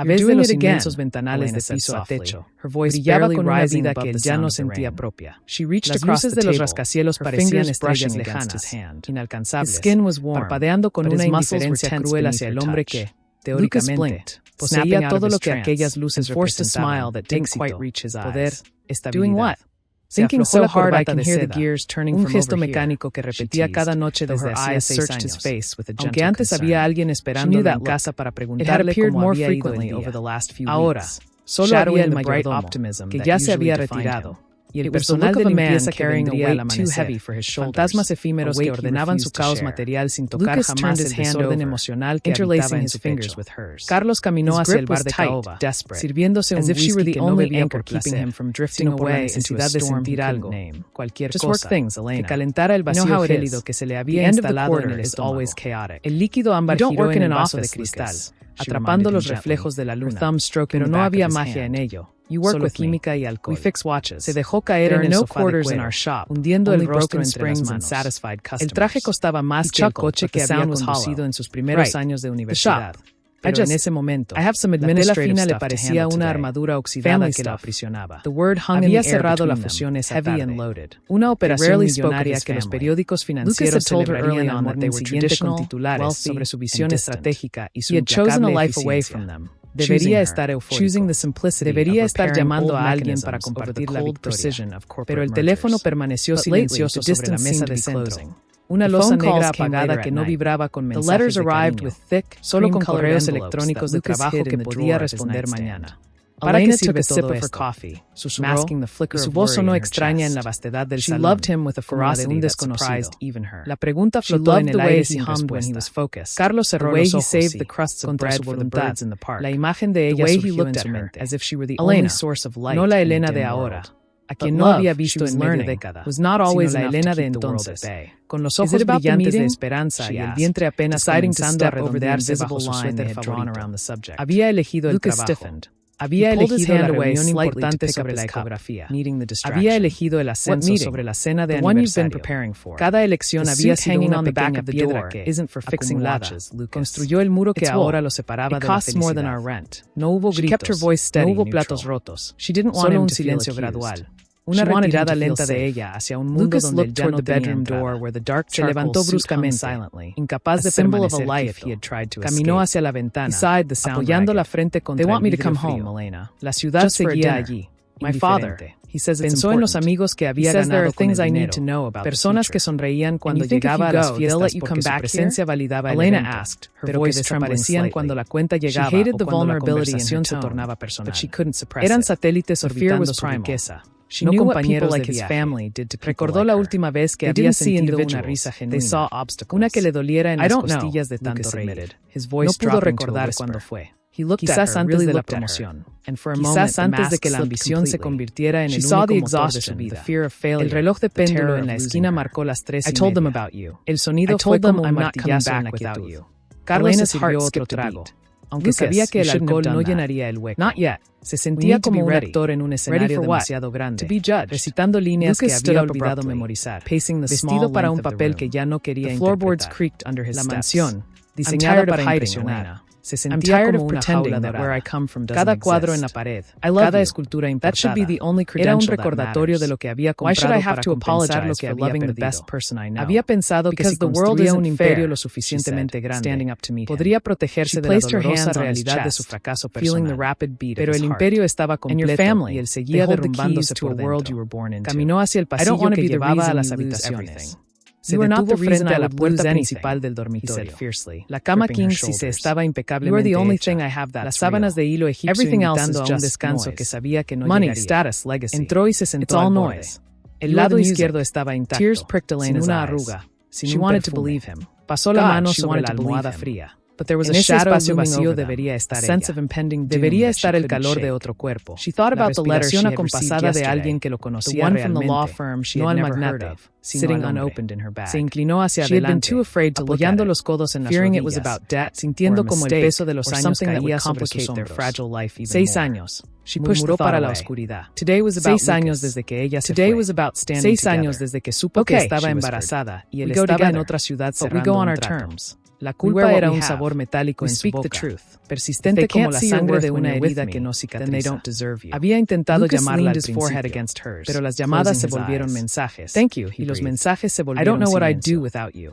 través de los inmensos ventanales de piso a techo, brillaba con una vida que él ya no sentía propia. Las luces de los rascacielos parecían estrellas lejanas, inalcanzables, parpadeando con una indiferencia cruel hacia el hombre que, teóricamente, poseía todo lo que aquellas luces representaban. Poder, estabilidad. Thinking so hard I can hear the gears turning from over here. Un gesto mecánico que repetía cada noche desde hacía 6 años. Aunque antes había alguien esperando en casa para preguntarle cómo había ido el día. Ahora, solo había el mayordomo, que ya se había retirado, y el personal de limpieza que vendría al amanecer, fantasmas efímeros que ordenaban su caos material sin tocar jamás el desorden emocional que habitaba en su pecho. Carlos caminó hacia el bar de caoba, sirviéndose un whisky que no bebía por placer, sino por la necesidad de sentir algo, cualquier cosa, que calentara el vacío gélido que se le había instalado en el estómago. El líquido ámbar giró en el vaso de cristal, atrapando los reflejos de la luna, pero no había magia en ello. Solo química y alcohol. Se dejó caer en el sofá de cuero, hundiendo el rostro entre las manos. El traje costaba más que el coche que había conducido en sus primeros años de universidad. Pero en ese momento, la tela fina le parecía una armadura oxidada que la aprisionaba. Había cerrado la fusión esa tarde. Una operación millonaria que los periódicos financieros celebrarían al morning siguiente con titulares sobre su visión estratégica y su implacable eficiencia. Debería estar eufórico. Debería estar llamando a alguien para compartir la victoria. Pero el teléfono permaneció silencioso sobre la mesa de centro. Una losa negra apagada que no vibraba con mensajes de cariño, solo con correos electrónicos de trabajo que podía responder mañana. ¿Para qué sirve todo esto? Susurró, y su voz sonó extraña en la vastedad del salón, como la de un desconocido. La pregunta flotó en el aire sin respuesta. Carlos cerró los ojos y, contra su voluntad, la imagen de ella surgió en su mente, Elena, no la Elena de ahora, a quien no había visto en media década, sino la Elena de entonces, con los ojos brillantes de esperanza y el vientre apenas comenzando a redondearse bajo su suéter favorito. Había elegido el trabajo. Había elegido la reunión importante sobre la ecografía. Había elegido el ascenso sobre la cena de aniversario. Cada elección había sido una pequeña piedra que, acumulada, construyó el muro que ahora lo separaba de la felicidad. No hubo gritos, no hubo platos rotos, solo un silencio gradual. Una retirada lenta de ella hacia un mundo donde él ya no tenía entrada. Se levantó bruscamente, incapaz de permanecer quieto. Caminó hacia la ventana, apoyando la frente contra el vidrio frío. La ciudad seguía allí, indiferente. Pensó en los amigos que había ganado con el dinero, personas que sonreían cuando llegaba a las fiestas porque su presencia validaba el evento, pero que desaparecían cuando la cuenta llegaba o cuando la conversación se tornaba personal. Eran satélites orbitando su riqueza. No compañeros de viaje. Recordó la última vez que había sentido una risa genuina, una que le doliera en las costillas de tanto reír. No pudo recordar cuándo fue. Quizás antes de la promoción. Quizás antes de que la ambición se convirtiera en el único motor de su vida. El reloj de péndulo en la esquina marcó las 3:30. El sonido fue como un martillazo en la quietud. Carlos se sirvió otro trago. Aunque sabía que el alcohol no llenaría el hueco. Se sentía como un actor en un escenario demasiado grande, recitando líneas que había olvidado memorizar, vestido para un papel que ya no quería interpretar. La mansión, diseñada para impresionar, se sentía como una jaula dorada. Cada cuadro en la pared, cada escultura importada, era un recordatorio de lo que había comprado para compensar lo que había perdido. Había pensado que si construía un imperio lo suficientemente grande, podría protegerse de la dolorosa realidad de su fracaso personal. Pero el imperio estaba completo y él seguía derrumbándose por dentro. Caminó hacia el pasillo que llevaba a las habitaciones. Se detuvo frente a la puerta principal del dormitorio. La cama king se estaba impecablemente hecha. Las sábanas de hilo egipcio invitando a un descanso que sabía que no llegaría. Entró y se sentó al borde. El lado izquierdo estaba intacto, sin una arruga, sin un perfume. Pasó la mano sobre la almohada fría. En ese espacio vacío debería estar ella. Debería estar el calor de otro cuerpo. La respiración acompasada de alguien que lo conocía realmente, no al magnate, sitting unopened in her bag. Se inclinó hacia adelante, apoyando los codos en las rodillas, sintiendo como el peso de los años caía sobre sus hombros. 6 años. Murmuró para la oscuridad. 6 años desde que ella se fue. 6 años desde que supo que estaba embarazada y él estaba en otra ciudad cerrando un trato. La culpa era un sabor metálico en su boca, persistente como la sangre de una herida que no cicatriza. Había intentado llamarla al principio, pero las llamadas se volvieron mensajes. Y los mensajes se volvieron silencio.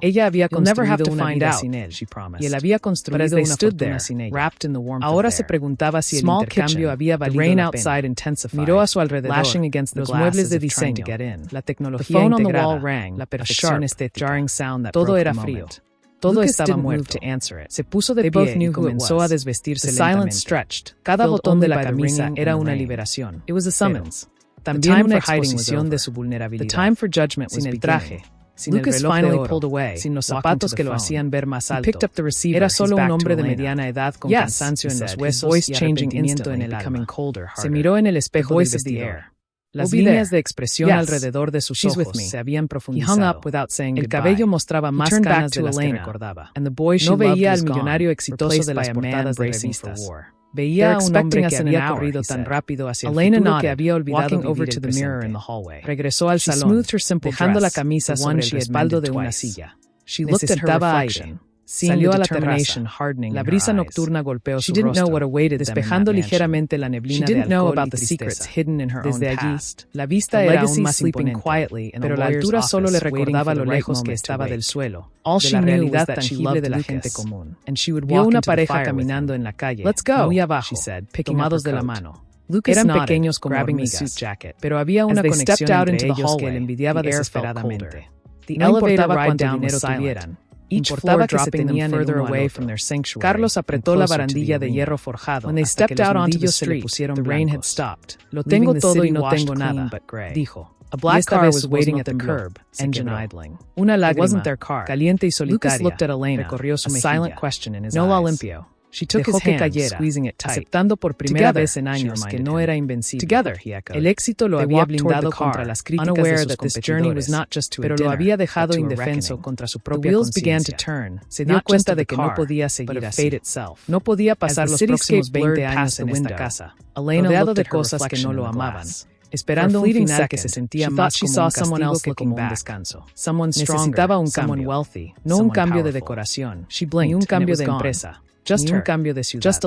Ella había construido una vida sin él, y él había construido una fortuna sin ella. Ahora se preguntaba si el intercambio había valido la pena. Miró a su alrededor, los muebles de diseño, la tecnología integrada, la perfección estética. Todo era frío. Todo estaba muerto. Se puso de pie y comenzó a desvestirse lentamente. Cada botón de la camisa era una liberación. También una exposición de su vulnerabilidad. Sin el traje, sin el reloj de oro, sin los zapatos que lo hacían ver más alto. Era solo un hombre de mediana edad con cansancio en los huesos y arrepentimiento en el alma. Se miró en el espejo del vestidor. Las líneas de expresión alrededor de sus ojos se habían profundizado. El cabello mostraba más canas de las que recordaba. No veía al millonario exitoso de las portadas de revistas. Veía a un hombre que había corrido tan rápido hacia el futuro que había olvidado vivir el presente. Regresó al salón, dejando la camisa sobre el respaldo de una silla. Necesitaba aire. Salió a la terraza. La brisa nocturna golpeó su rostro, despejando ligeramente la neblina de alcohol y tristeza. Desde allí, la vista era aún más imponente, pero la altura solo le recordaba lo lejos que estaba del suelo, de la realidad tangible de la gente común. Vio una pareja caminando en la calle, muy abajo, tomados de la mano. Eran pequeños como hormigas, pero había una conexión entre ellos que él envidiaba desesperadamente. No importaba cuánto dinero tuvieran. Importaba que se tenían el uno al otro. Carlos apretó la barandilla de hierro forjado hasta que los nudillos se le pusieron blancos. Lo tengo todo y no tengo nada, dijo. Y esta vez su voz no tembló, engine idling. Una lágrima, caliente y solitaria, recorrió su mejilla. No la limpió. Dejó que cayera, aceptando por primera vez en años que no era invencible. El éxito lo había blindado contra las críticas de sus competidores, pero lo había dejado indefenso contra su propia conciencia. Se dio cuenta de que no podía seguir así. No podía pasar los próximos 20 años en esta casa, rodeado de cosas que no lo amaban. Esperando un final que se sentía más como un castigo que como un descanso. Necesitaba un cambio, no un cambio de decoración, ni un cambio de empresa. Ni un cambio de ciudad.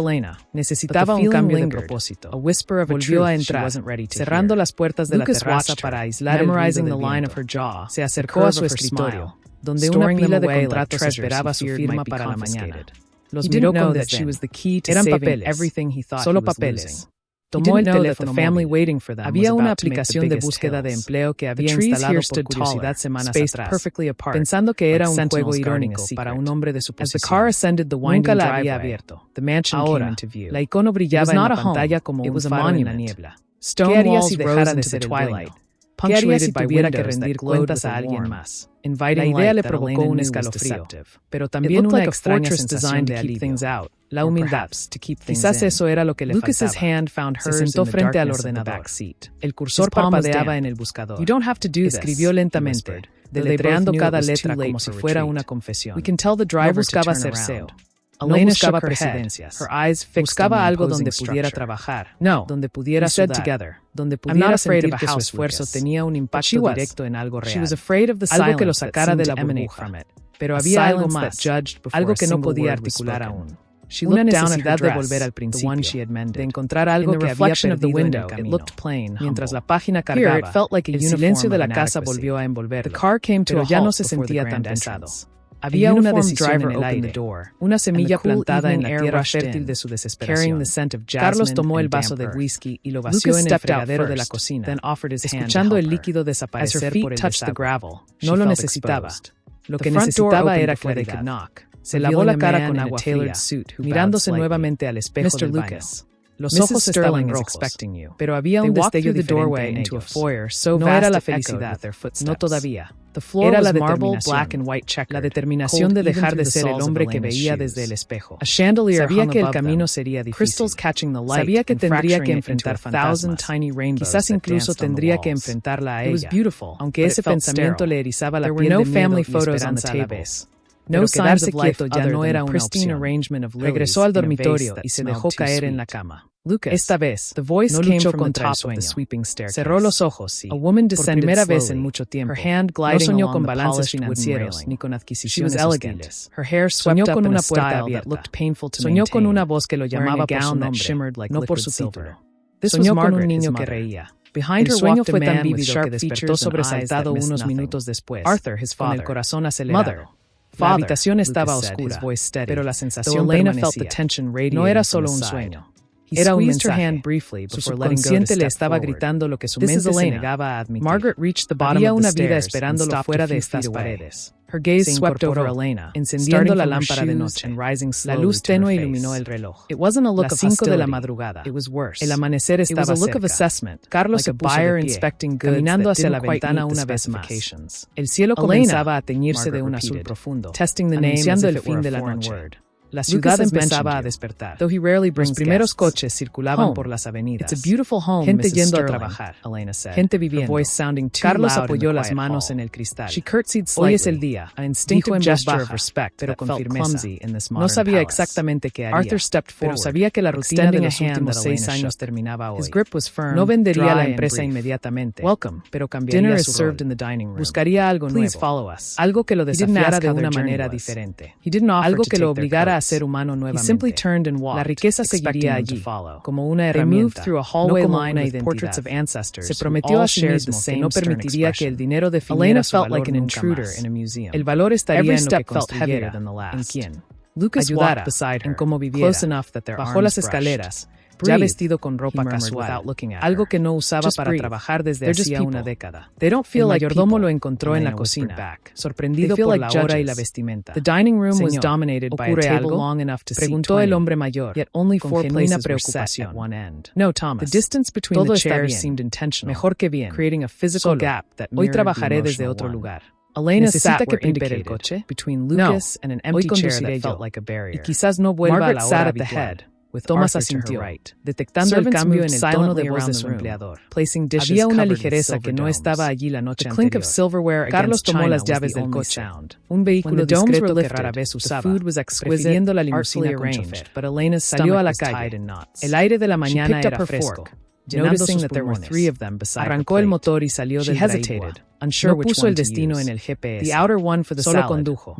Necesitaba un cambio de propósito. Volvió a entrar, cerrando las puertas de la terraza para aislar el ruido del viento. Se acercó a su escritorio, donde una pila de contratos esperaba su firma para la mañana. Los miró con desdén. Eran papeles, solo papeles. Tomó el teléfono móvil. Había una aplicación de búsqueda de empleo que había instalado por curiosidad semanas atrás, pensando que era un juego irónico para un hombre de su posición. Nunca la había abierto. Ahora, la icono brillaba en la pantalla como un faro en la niebla. ¿Qué haría si dejara de ser el dueño? ¿Qué haría si tuviera que rendir cuentas a alguien más? La idea le provocó un escalofrío, pero también una extraña sensación de alivio. La humildad. Quizás eso era lo que le faltaba. Se sentó frente al ordenador. El cursor parpadeaba en el buscador. Escribió lentamente, deletreando cada letra como si fuera una confesión. No buscaba ser CEO. No buscaba presidencias. Buscaba algo donde pudiera trabajar, donde pudiera sudar, donde pudiera sentir que su esfuerzo tenía un impacto directo en algo real, algo que lo sacara de la burbuja. Pero había algo más, algo que no podía articular aún. Una necesidad de volver al principio, de encontrar algo que había perdido en el camino. Mientras la página cargaba, el silencio de la casa volvió a envolverlo, pero ya no se sentía tan pesado. Había una decisión en el aire, una semilla plantada en la tierra fértil de su desesperación. Carlos tomó el vaso de whisky y lo vació en el fregadero de la cocina, escuchando el líquido desaparecer por el desagüe. No lo necesitaba. Lo que necesitaba era claridad. Se lavó la cara con agua fría, mirándose nuevamente al espejo del baño. Los ojos estaban rojos, pero había un destello diferente en ellos. No era la felicidad, no todavía. Era la determinación de dejar de ser el hombre que veía desde el espejo. Sabía que el camino sería difícil. Sabía que tendría que enfrentar fantasmas. Quizás incluso tendría que enfrentarla a ella, aunque ese pensamiento le erizaba la piel de miedo y esperanza a la vez. No quedarse quieto ya no era una opción. Regresó al dormitorio y se dejó caer en la cama. Lucas, esta vez, the voice no came from the top of the sweeping staircase. Cerró los ojos y, a woman descended por primera vez en mucho tiempo. Her hand gliding no soñó con balances financieros ni con adquisiciones elegant. Her hair swept up in a style that looked painful to maintain. Soñó con una voz que lo llamaba por su nombre, no por su título. Soñó con un niño que reía. Behind her walked a man with sharp features sobresaltado unos minutos después. Arthur, his father, con el corazón acelerado. La habitación estaba oscura, pero la sensación permanecía. No era solo un sueño. Era un mensaje. Su subconsciente le estaba gritando lo que su mente se negaba a admitir. Margaret reached the bottom of the stairs esperándolo fuera de estas paredes. Her gaze swept over Elena, encendiendo la lámpara de noche. La luz tenue iluminó el reloj. It wasn't a look of hostility. De la madrugada. It was worse. El amanecer estaba cerca. It was a look of assessment. Carlos se puso de pie, caminando hacia la ventana una vez más. El cielo comenzaba a teñirse de un azul profundo, anunciando el fin de la noche. La ciudad empezaba a despertar. Los primeros coches circulaban por las avenidas. Gente yendo a trabajar. Gente viviendo. Carlos apoyó las manos en el cristal. Hoy es el día. Dijo en voz baja, pero con firmeza. No sabía exactamente qué haría, pero sabía que la rutina de los últimos 6 años terminaba hoy. No vendería la empresa inmediatamente, pero cambiaría su rol. Buscaría algo nuevo. Algo que lo desafiara de una manera diferente. Algo que lo obligara a ser humano nuevamente. La riqueza seguiría allí, como una herramienta, no como una identidad. Se prometió a sí mismo que no permitiría que el dinero definiera su valor nunca más. El valor estaría en lo que construyera, en quién. Lucas ayudara, en cómo viviera, bajó las escaleras, ya vestido con ropa casual, algo que no usaba para trabajar desde hacía una década. El mayordomo lo encontró en la cocina, sorprendido por la hora y la vestimenta. ¿Ocurre algo? Preguntó el hombre mayor, con genuina preocupación. No, Thomas. Todo está bien, mejor que bien. Solo, hoy trabajaré desde otro lugar. Elena necesita que prepare el coche. Hoy conduciré yo. Y quizás no vuelva a la hora habitual. Thomas asintió, detectando el cambio en el tono de voz de su empleador. Había una ligereza que no estaba allí la noche anterior. Carlos tomó las llaves del coche. Un vehículo discreto que rara vez usaba, prefiriendo la limusina con chofer. Salió a la calle. El aire de la mañana era fresco. Noticing that there were 3 of them beside Arrancó el motor y salió del vehículo. No puso el destino en el GPS. Solo condujo.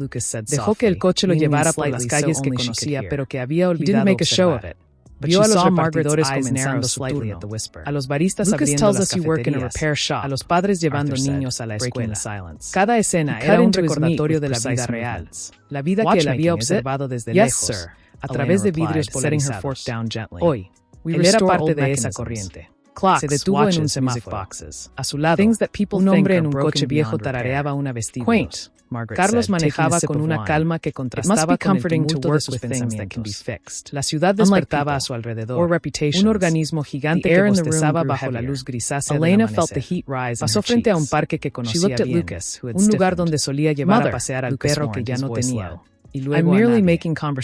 Dejó que el coche lo llevara por las calles que conocía, pero que había olvidado observar. Vio a los repartidores comenzando su turno, a los baristas abriendo las cafeterías, a los padres llevando niños a la escuela. Cada escena era un recordatorio de la vida real, la vida que él había observado desde lejos, a través de vidrios polarizados. Hoy, él era parte de esa corriente. Se detuvo en un semáforo. A su lado, un hombre en un coche viejo tarareaba una vestíbulo. Carlos manejaba con una calma que contrastaba con el tumulto de sus pensamientos. La ciudad despertaba a su alrededor. Un organismo gigante que bostezaba bajo la luz grisácea del amanecer. Pasó frente a un parque que conocía bien, un lugar donde solía llevar a pasear al perro que ya no tenía. Y luego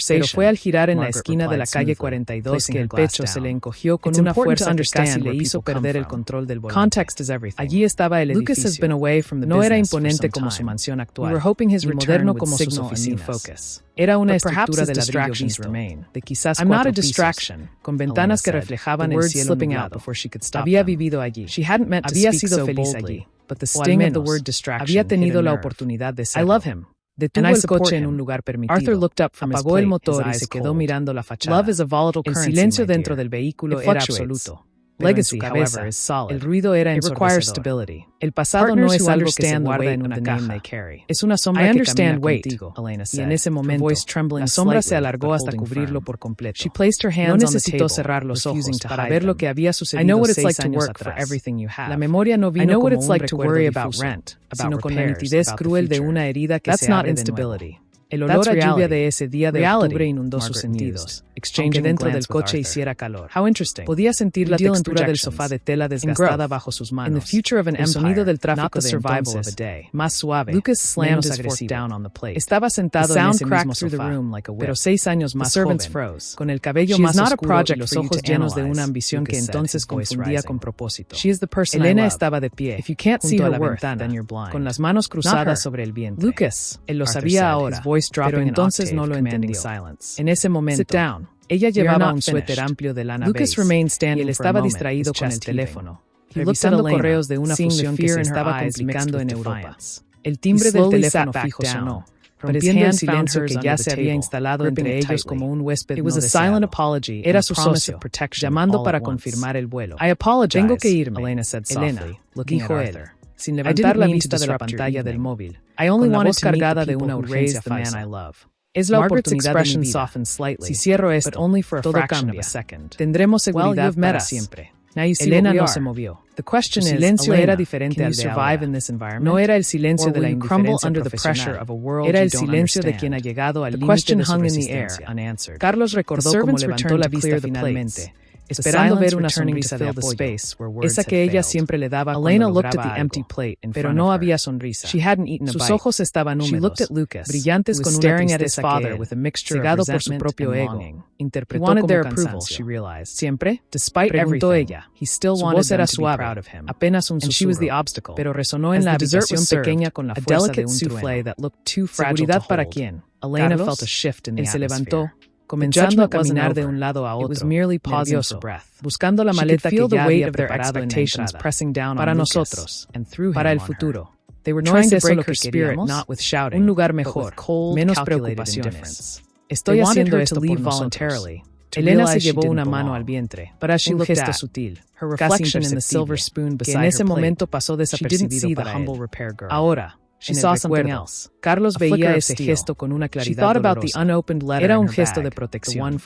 pero fue al girar en la esquina de la calle 42 que el pecho se le encogió con una fuerza que casi le hizo perder el control del volante. Allí estaba el edificio. No era imponente como su mansión actual, ni moderno como sus oficinas. Era una estructura de ladrillo visto, de quizás 4 pisos, con ventanas que reflejaban el cielo nublado. Había vivido allí. Había sido feliz allí. O al menos, había tenido la oportunidad de serlo. Detuvo el coche en un lugar permitido. Apagó el motor y se quedó mirando la fachada. El silencio dentro del vehículo era absoluto. Legacy, however, is solid. El ruido era ensordecedor. El pasado no es algo que se guarda en una caja. Es una sombra que camina contigo. Y en ese momento, la sombra se alargó hasta cubrirlo por completo. No necesitó cerrar los ojos para ver lo que había sucedido 6 años atrás. La memoria no vino como un recuerdo difuso, sino con la nitidez cruel de una herida que se abre de nuevo. El olor a lluvia de ese día de octubre inundó sus sentidos, aunque dentro del coche hiciera calor. Podía sentir la textura del sofá de tela desgastada bajo sus manos, el sonido del tráfico de entonces, más suave, menos agresivo. Estaba sentado en ese mismo sofá, pero 6 años más joven, con el cabello más oscuro y los ojos llenos de una ambición que entonces confundía con propósito. Elena estaba de pie, junto a la ventana, con las manos cruzadas sobre el vientre. Él lo sabía ahora, pero entonces no lo entendió. En ese momento, Ella llevaba un suéter amplio de lana beige, y él estaba distraído con el teléfono, revisando correos de una fusión que se estaba complicando en Europa. El timbre del teléfono fijo sonó, rompiendo el silencio que ya se había instalado entre ellos como un huésped no deseado. Era su socio, llamando para confirmar el vuelo. Tengo que irme, Elena, dijo él, sin levantar la vista de la pantalla del móvil, con la voz cargada de una urgencia falsa. Es la oportunidad de mi vida. Si cierro esto, todo cambia. Tendremos seguridad para siempre. Elena no se movió. El silencio era diferente al de ahora. No era el silencio de la indiferencia profesional. Era el silencio de quien ha llegado al límite de su resistencia. Carlos recordó cómo levantó la vista finalmente, esperando ver una sonrisa de apoyo, esa que ella siempre le daba cuando lograba algo, pero no había sonrisa. Sus ojos estaban húmedos, brillantes con una tristeza que él, cegado por su propio ego, interpretó como cansancio. Siempre, preguntó ella, su voz era suave, apenas un susurro, pero resonó en la habitación pequeña con la fuerza de un trueno. ¿Seguridad para quién? Carlos, él se levantó, comenzando a caminar de un lado a otro, nervioso, buscando la maleta que ya había preparado en la entrada, para nosotros, para el futuro. No es eso lo que queríamos, un lugar mejor, menos preocupaciones. Estoy haciendo esto por nosotros. Elena se llevó una mano al vientre, un gesto sutil, casi imperceptible, que en ese momento pasó desapercibido para él. Ahora, en el recuerdo, Carlos veía ese gesto con una claridad dolorosa. Era un gesto de protección.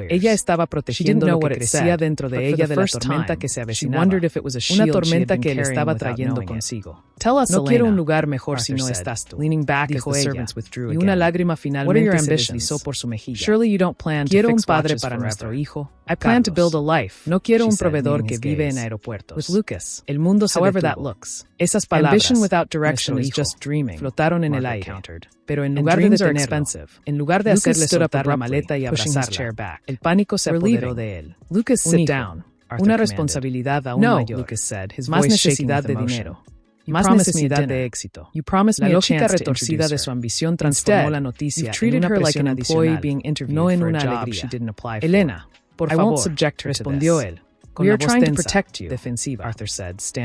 Ella estaba protegiendo lo que crecía dentro de ella de la tormenta que se avecinaba, una tormenta que él estaba trayendo consigo. No quiero un lugar mejor si no estás tú, dijo ella, y una lágrima finalmente se deslizó por su mejilla. Quiero un padre para nuestro hijo. No quiero un proveedor que vive en aeropuertos. El mundo se detuvo. Esas palabras, nuestro hijo, flotaron en el aire, pero en lugar de detenerlo, en lugar de hacerle soltar la maleta y abrazarla, el pánico se apoderó de él. Sit down. Una responsabilidad aún mayor, más necesidad de dinero, más necesidad de éxito. La lógica retorcida de su ambición transformó la noticia en una presión adicional, no en una alegría. Elena, por favor, respondió él, con la voz tensa, defensiva.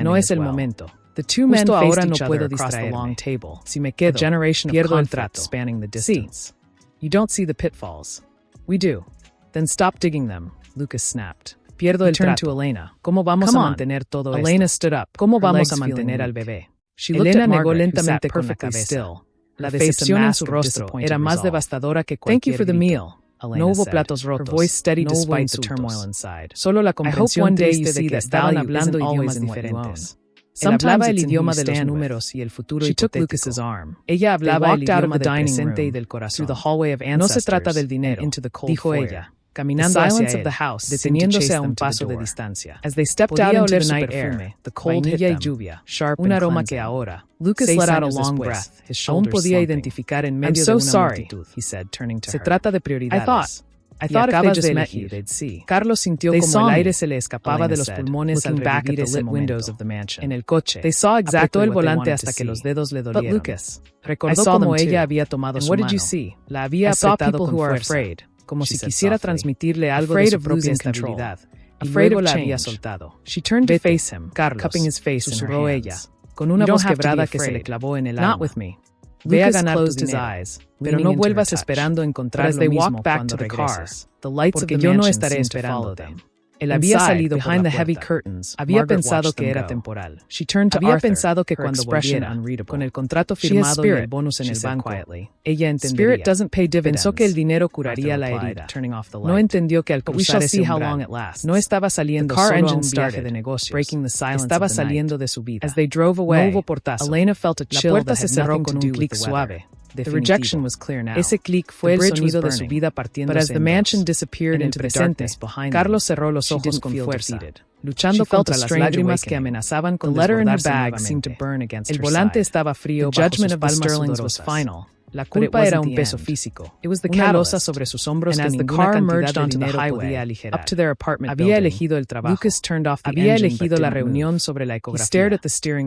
No es el momento. Justo ahora no puedo distraerme. Si me quedo, pierdo el trato. Sí. You don't see the pitfalls. We do. Then stop digging them, Lucas snapped. Pierdo el trato. ¿Cómo vamos a mantener todo esto? Elena stood up. ¿Cómo vamos a mantener al bebé? Elena negó lentamente con la cabeza. La decepción en su rostro era más devastadora que cualquier grito. No hubo platos rotos, no hubo insultos. Solo la comprensión triste de que estaban hablando idiomas diferentes. Él hablaba el idioma de los números y el futuro hipotético. Ella hablaba el idioma del presente y del corazón. No se trata del dinero, dijo ella, caminando hacia él, deteniéndose a un paso de distancia. Podía oler su perfume, vainilla y lluvia, un aroma que ahora, let out a long breath, aún podía identificar en medio de una multitud. Se trata de prioridades. Y acabas de elegir. Carlos sintió como el aire se le escapaba de los pulmones al revivir ese momento. En el coche, apretó el volante hasta que los dedos le dolieron. Recordó cómo ella había tomado su mano. La había apretado con fuerza, como si quisiera transmitirle algo de su propia estabilidad. Y luego la había soltado. Carlos, susurró ella, con una voz quebrada que se le clavó en el alma. Ve a ganar tu dinero, pero no vuelvas esperando encontrar lo mismo cuando regreses, porque yo no estaré esperándote. Él había salido por la puerta. Había pensado que era temporal. Había pensado que cuando volviera, con el contrato firmado y el bonus en el banco, ella entendería. Pensó que el dinero curaría la herida. No entendió que al cruzar ese umbral, no estaba saliendo solo a un viaje de negocios. Estaba saliendo de su vida. No hubo portazo. La puerta se cerró con un clic suave. Ese clic fue el sonido de su vida partiéndose en el presente. Carlos cerró los ojos con fuerza, luchando contra las lágrimas que amenazaban con desbordarse nuevamente. El volante estaba frío bajo sus palmas sudorosas. La culpa era un peso físico, una losa sobre sus hombros que ninguna cantidad de dinero podía aligerar. Había elegido el trabajo, había elegido la reunión sobre la ecografía,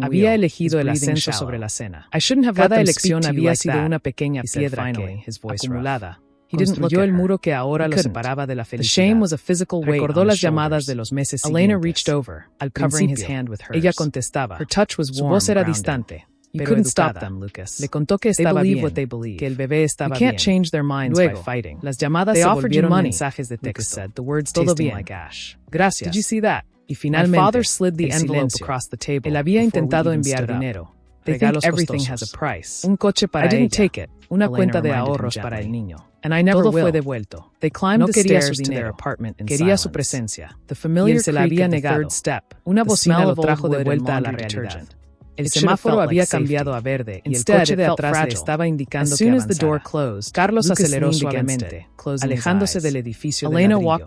había elegido el ascenso sobre la cena. Cada elección había sido una pequeña piedra que, acumulada, He didn't look at el muro que ahora lo separaba de la felicidad. The shame was a physical weight. Recordó las llamadas de los meses siguientes. Elena reached over, covering his hand with hers. Ella contestaba. Her touch was warm, su voz era distante. You couldn't stop them, Lucas. Le contó que estaba bien, what they believe, que el bebé estaba bien. You can't change their minds by fighting. Las llamadas se volvieron mensajes de texto. Lucas said, the words tasting like ash. Gracias. Did you see that? Y finalmente, my father slid the envelope across the table. Él había intentado enviar dinero. They think everything has a price. Un coche para ella. I didn't take it. Una cuenta de ahorros para el niño. And I never will. Todo fue devuelto. They climbed the stairs to their apartment in quería silence. Su presencia. The familiar se la había negado. Step. Una bocina lo trajo de vuelta a la realidad. El semáforo había cambiado a verde y el coche de atrás le estaba indicando que avanzara. Carlos aceleró suavemente, alejándose del edificio de ladrillo.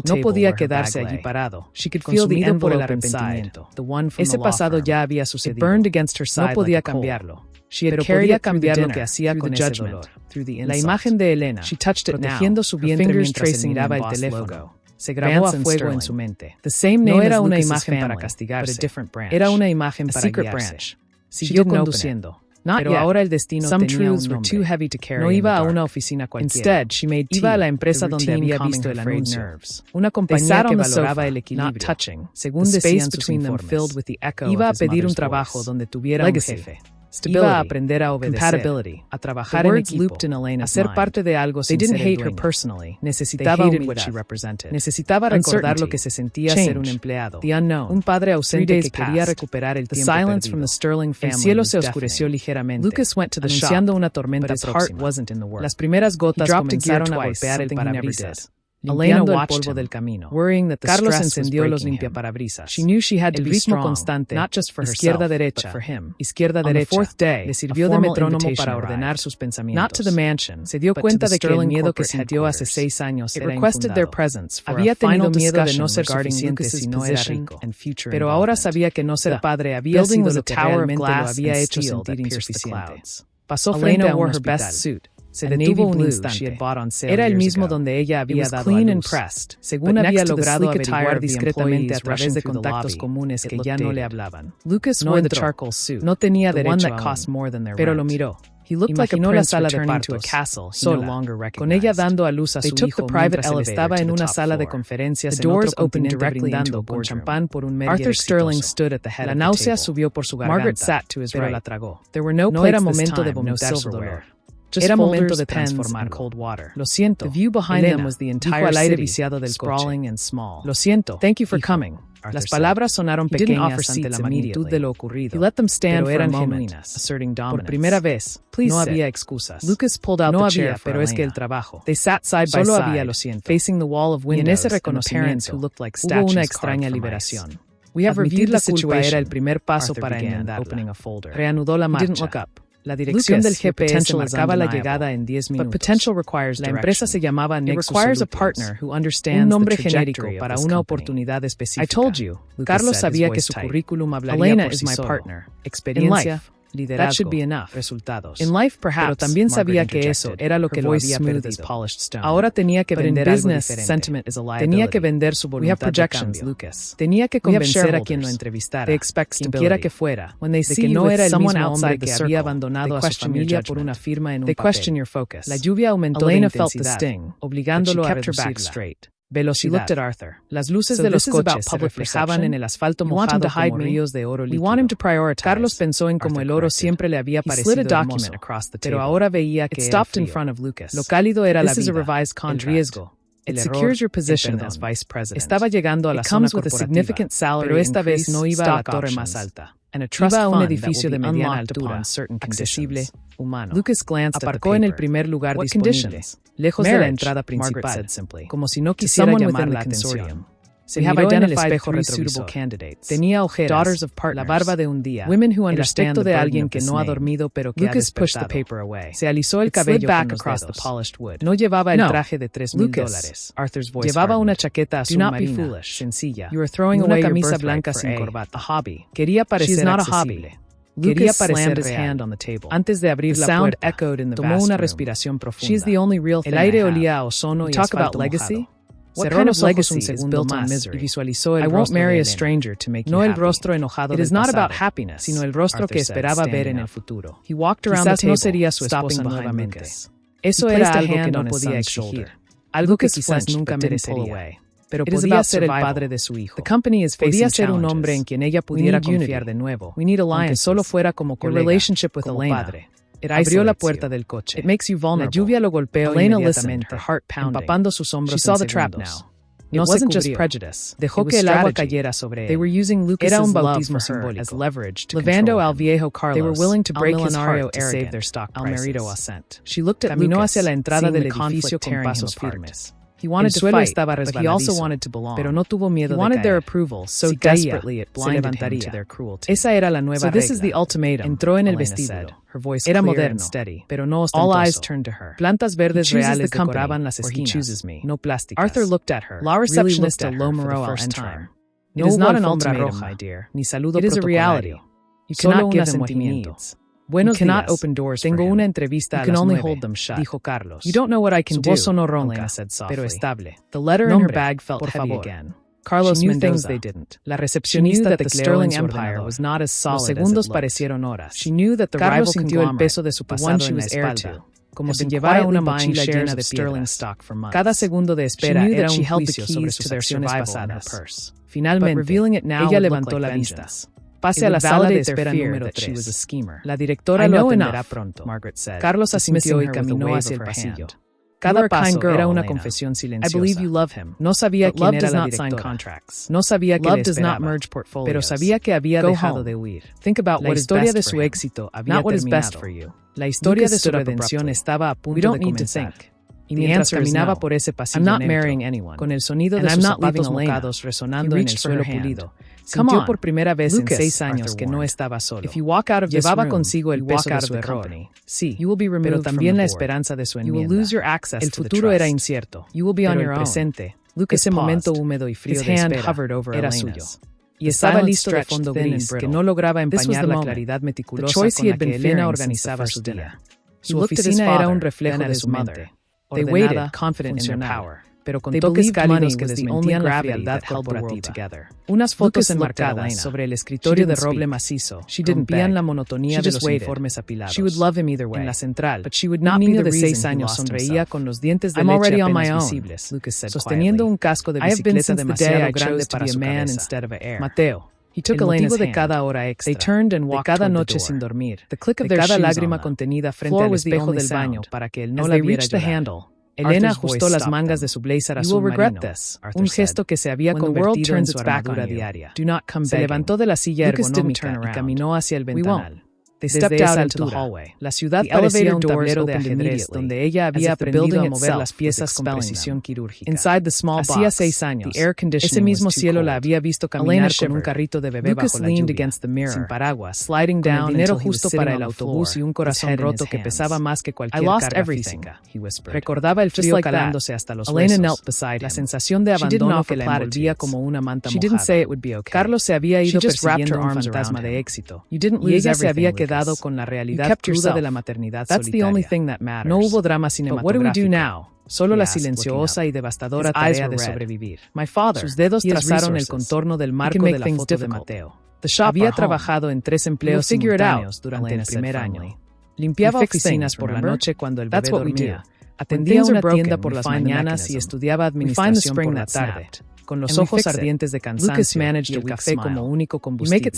No podía quedarse allí parado. Consumido por el arrepentimiento. Ese pasado ya había sucedido. No podía cambiarlo. Pero podía cambiar lo que hacía con ese dolor. La imagen de Elena, protegiendo su vientre mientras miraba el teléfono, se grabó a fuego en su mente. No era una imagen para castigarse, era una imagen para guiarse. Siguió conduciendo. Pero ahora el destino tenía un nombre. No iba a una oficina cualquiera. Iba a la empresa donde había visto el anuncio. Una compañía que valoraba el equilibrio. Según decían sus informes. Iba a pedir un trabajo donde tuviera un jefe. Iba a aprender a obedecer, a trabajar en equipo, a ser parte de algo sin ser el dueño. Necesitaba humildad. Necesitaba recordar lo que se sentía ser un empleado. Un padre ausente que quería recuperar el tiempo perdido. El cielo se oscureció ligeramente, anunciando una tormenta próxima. Las primeras gotas comenzaron a golpear el parabrisas, limpiando el polvo del camino. Carlos encendió los limpiaparabrisas. El ritmo constante, izquierda-derecha, izquierda-derecha, le sirvió de metrónomo para ordenar sus pensamientos. Se dio cuenta de que el miedo que sintió hace 6 años era infundado. Había tenido miedo de no ser suficiente si no era rico. Pero ahora sabía que no ser padre había sido lo que realmente lo había hecho sentir insuficiente. Pasó frente a un hospital. Se detuvo un instante. Era el mismo donde ella había dado a luz. Según había logrado averiguar discretamente a través de contactos comunes que ya no le hablaban. Lucas no entró. No tenía derecho aún, pero lo miró. Imaginó la sala de partos, sola, con ella dando a luz a su hijo mientras él estaba en una sala de conferencias en otro continente brindando con champán por un Merrier exitoso. La náusea subió por su garganta, pero la tragó. No era momento de vomitar su dolor. Era momento de transformarlo. Lo siento. Elena dijo al aire viciado del coche. Lo siento. Thank you for coming. Las palabras sonaron pequeñas ante la magnitud de lo ocurrido, pero eran genuinas. Por primera vez, no había excusas. No había, pero es que el trabajo. Solo había lo siento. Y en ese reconocimiento hubo una extraña liberación. Admitir la culpa era el primer paso para enmendarla. Reanudó la marcha. La dirección del GPS marcaba la llegada en 10 minutos. La empresa se llamaba Nexus Solutions. Un nombre genérico para una oportunidad específica. Carlos sabía que su currículum hablaría por sí solo. Experiencia, liderazgo, resultados. Pero también sabía que eso era lo que lo había perdido. Ahora tenía que vender algo diferente. Tenía que vender su voluntad de cambio. Tenía que convencer a quien lo entrevistara, quien quiera que fuera, de que no era el mismo hombre que había abandonado a su familia por una firma en un papel. La lluvia aumentó de intensidad, obligándolo a reducirla. Velocidad. Las luces de los coches se reflejaban en el asfalto mojado como ríos de oro líquido. Carlos pensó en cómo el oro siempre le había parecido hermoso, pero ahora veía que era frío. Lo cálido era la vida, el riesgo, el error, Estaba llegando a la zona corporativa, pero esta vez no iba a la torre más alta. Iba a un edificio de mediana altura, accesible, humano. Aparcó en el primer lugar disponible, lejos de la entrada principal, como si no quisiera llamar la atención. Se miró en el espejo retrovisor. Tenía ojeras, la barba de un día, el aspecto de alguien que no ha dormido pero que ha despertado. Se alisó el cabello con los dedos. No llevaba el traje de $3,000. Llevaba una chaqueta azul marina, sencilla, una camisa blanca sin corbata. Quería parecer accesible. Quería parecer real. Antes de abrir la puerta, tomó una respiración profunda. El aire olía a ozono y asfalto mojado. Cerró los ojos un segundo más y visualizó el rostro de Elena. No el rostro enojado del pasado, sino el rostro que esperaba ver en el futuro. Quizás no sería su esposa nuevamente. Eso era algo que no podía exigir, algo que quizás nunca merecería. Pero podía ser el padre de su hijo. Podía ser un hombre en quien ella pudiera confiar de nuevo, aunque solo fuera como colega, como padre. Abrió la puerta del coche. La lluvia lo golpeó inmediatamente, empapando sus hombros en segundos. No se cubrió. Dejó que el agua cayera sobre él. Era un bautismo simbólico. Levando al viejo Carlos al milenario Almerito ascent. Caminó hacia la entrada del edificio con pasos firmes. El suelo estaba resbaladizo, pero no tuvo miedo de caer. Si caía, se levantaría. Esa era la nueva regla. Entró en el vestíbulo. Era moderno, pero no ostentoso. Plantas verdes reales decoraban las esquinas, no plásticas. La receptionista lo miró al entrar. No hubo alfombra roja, ni saludo protocolario. Solo un asentimiento. Buenos días. Tengo una entrevista a las 9, dijo Carlos. Su voz sonó ronca, pero estable. Nombre, por favor. Carlos Mendoza. La recepcionista tecleó en su ordenador. Los segundos parecieron horas. Carlos sintió el peso de su pasado en la espalda, como si llevara una mochila llena de piedras. Cada segundo de espera era un juicio sobre sus acciones pasadas. Finalmente, ella levantó la vista. Pase a la sala de espera número 3. La directora lo atenderá pronto. Carlos asintió y caminó hacia el pasillo. Cada paso era una confesión silenciosa. No sabía quién era la directora. No sabía qué le esperaba, pero sabía que había dejado de huir. La historia de su éxito había terminado. La historia de su redención estaba a punto de comenzar. Y mientras caminaba por ese pasillo neutro, con el sonido de sus zapatos mojados resonando en el suelo pulido, sintió por primera vez en 6 años que no estaba solo. Llevaba consigo el peso de su error. Sí, pero también la esperanza de su enmienda. El futuro era incierto, pero el presente, ese momento húmedo y frío de espera, era suyo. Y estaba listo de fondo gris que no lograba empañar la claridad meticulosa con la que Elena organizaba su día. Su oficina era un reflejo de su mente. Ordenada, funcional, pero con toques cálidos que desmentían la frialdad corporativa. Unas fotos enmarcadas sobre el escritorio de roble macizo rompían la monotonía de los uniformes apilados. En la central, un niño de 6 años sonreía con los dientes de leche apenas visibles, sosteniendo un casco de bicicleta demasiado grande para su cabeza. Mateo. El motivo de cada hora extra, de cada noche sin dormir, de cada lágrima contenida frente al espejo del baño para que él no la viera llorar. Elena ajustó las mangas de su blazer azul marino, un gesto que se había convertido en su armadura diaria. Se levantó de la silla ergonómica y caminó hacia el ventanal. Desde esa altura, la ciudad parecía un tablero de ajedrez donde ella había aprendido a mover las piezas con precisión quirúrgica. Hacía 6 años, ese mismo cielo la había visto caminar con un carrito de bebé bajo la lluvia, sin paraguas, con el dinero justo para el autobús y un corazón roto que pesaba más que cualquier carga física. Recordaba el frío calándose hasta los huesos, la sensación de abandono que la envolvía como una manta mojada. Carlos se había ido persiguiendo un fantasma de éxito, y ella se había quedado con la realidad cruda de la maternidad solitaria. No hubo drama cinematográfico, solo la silenciosa y devastadora tarea de sobrevivir. Sus dedos trazaron el contorno del marco de la foto de Mateo. Había trabajado en 3 empleos simultáneos durante el primer año. Limpiaba oficinas por la noche cuando el bebé dormía, atendía una tienda por las mañanas y estudiaba administración por la tarde, con los ojos ardientes de cansancio y el café como único combustible.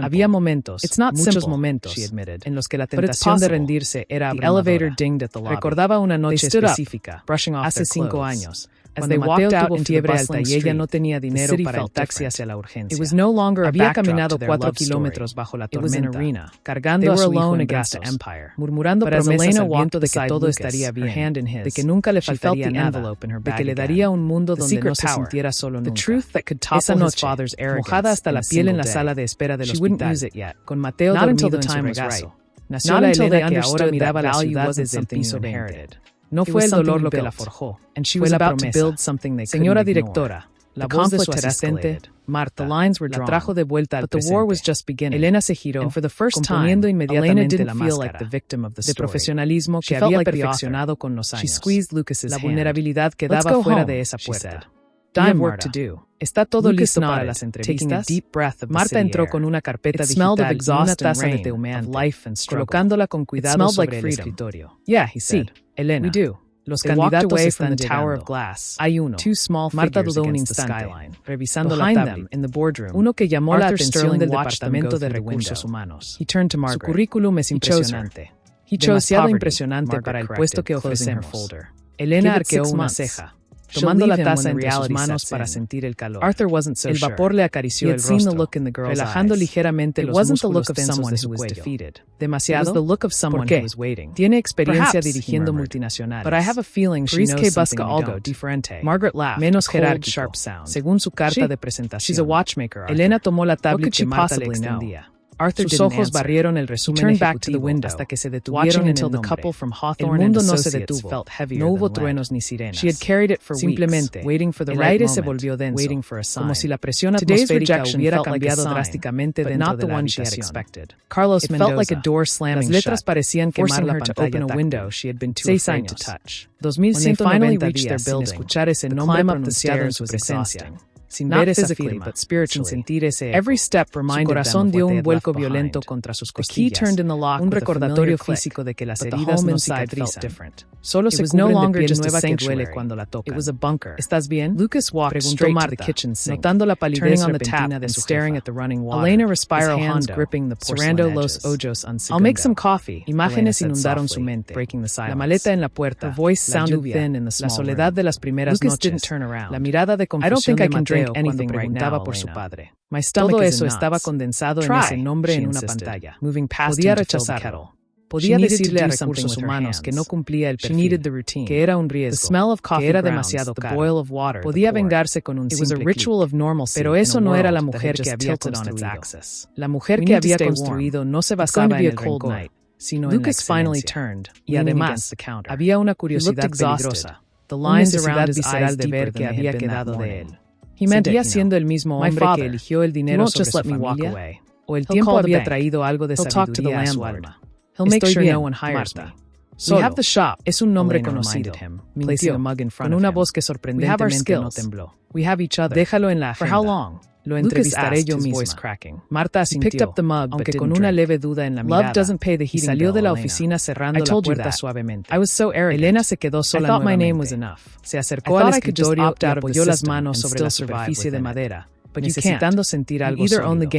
Había momentos, muchos momentos, en los que la tentación de rendirse era abrumadora. Recordaba una noche específica, hace 5 años, cuando Mateo tuvo fiebre alta y ella no tenía dinero para el taxi hacia la urgencia. Había caminado 4 kilómetros bajo la tormenta, cargando a su hijo en brazos, murmurando promesas al viento de que todo estaría bien, de que nunca le faltaría nada, de que le daría un mundo donde no se sintiera solo nunca. Esa noche, mojada hasta la piel en la sala de espera del hospital, con Mateo dormido en su regazo, nació la Elena que ahora miraba la ciudad desde el piso 20. No fue el dolor lo que la forjó, fue la promesa. Señora directora, la voz de su asistente, Marta, la trajo de vuelta al presente. Elena se giró, componiendo inmediatamente la máscara de profesionalismo que había perfeccionado con los años. La vulnerabilidad quedaba fuera de esa puerta. have work to do. Está todo listo para las entrevistas. Marta entró con una carpeta digital y una taza de té humeante, colocándola con cuidado sobre el escritorio. Yeah, he said. Elena. We do. Los candidatos están llegando. Hay uno. Marta dudó un instante, revisando la tablet. Uno que llamó la atención del Departamento de Recursos Humanos. Su currículum es impresionante. Demasiado impresionante para el puesto que ofrecemos. Elena arqueó una ceja, tomando la taza entre sus manos para sentir el calor. El vapor le acarició el rostro, relajando ligeramente los músculos tensos de su cuello. Demasiado. ¿Por qué? Tiene experiencia dirigiendo multinacionales. Paris K. Busca algo diferente. Margaret laughed, menos jerárquico, según su carta de presentación. Elena tomó la tablet que Marta le extendía. Sus ojos barrieron el resumen ejecutivo hasta que se detuvieron en el nombre. El mundo no se detuvo. No hubo truenos ni sirenas. Simplemente, el aire se volvió denso, como si la presión atmosférica hubiera cambiado drásticamente dentro de la habitación. Carlos Mendoza. Las letras parecían quemar la pantalla táctil. 6 años. 2190 días sin escuchar ese nombre pronunciado en su presencia. Sin ver esa firma, sin sentir ese eco. Su corazón dio un vuelco violento contra sus costillas, un recordatorio físico de que las heridas no cicatrizan. Solo se cubren de piel nueva que duele cuando la tocan. ¿Estás bien? Preguntó Marta, notando la palidez repentina de su jefa. Elena respiró hondo, cerrando los ojos uncerrados. I'll make some coffee. Imágenes inundaron su mente. La maleta en la puerta, la lluvia, la soledad de las primeras noches, la mirada de confusión de Mateo cuando preguntaba por su padre. Todo eso estaba condensado en ese nombre en una pantalla. Podía rechazarlo. Podía decirle a Recursos Humanos que no cumplía el perfil, que era un riesgo, que era demasiado caro. Podía vengarse con un simple clic. Pero eso no era la mujer que había construido. La mujer que había construido no se basaba en el rencor, sino en la excelencia. Y además, había una curiosidad peligrosa, una necesidad visceral de ver qué había quedado de él. ¿Seguía siendo el mismo hombre que eligió el dinero sobre su familia? ¿O el tiempo había traído algo de sabiduría a su alma? Estoy bien, Marta. Solo. Es un nombre conocido. Mintió, con una voz que sorprendentemente no tembló. Déjalo en la agenda. Lo entrevistaré yo misma. Marta asintió, aunque con una leve duda en la mirada, y salió de la oficina cerrando la puerta suavemente. Elena se quedó sola nuevamente. Se acercó al escritorio y apoyó las manos sobre la superficie de madera, necesitando sentir algo sólido.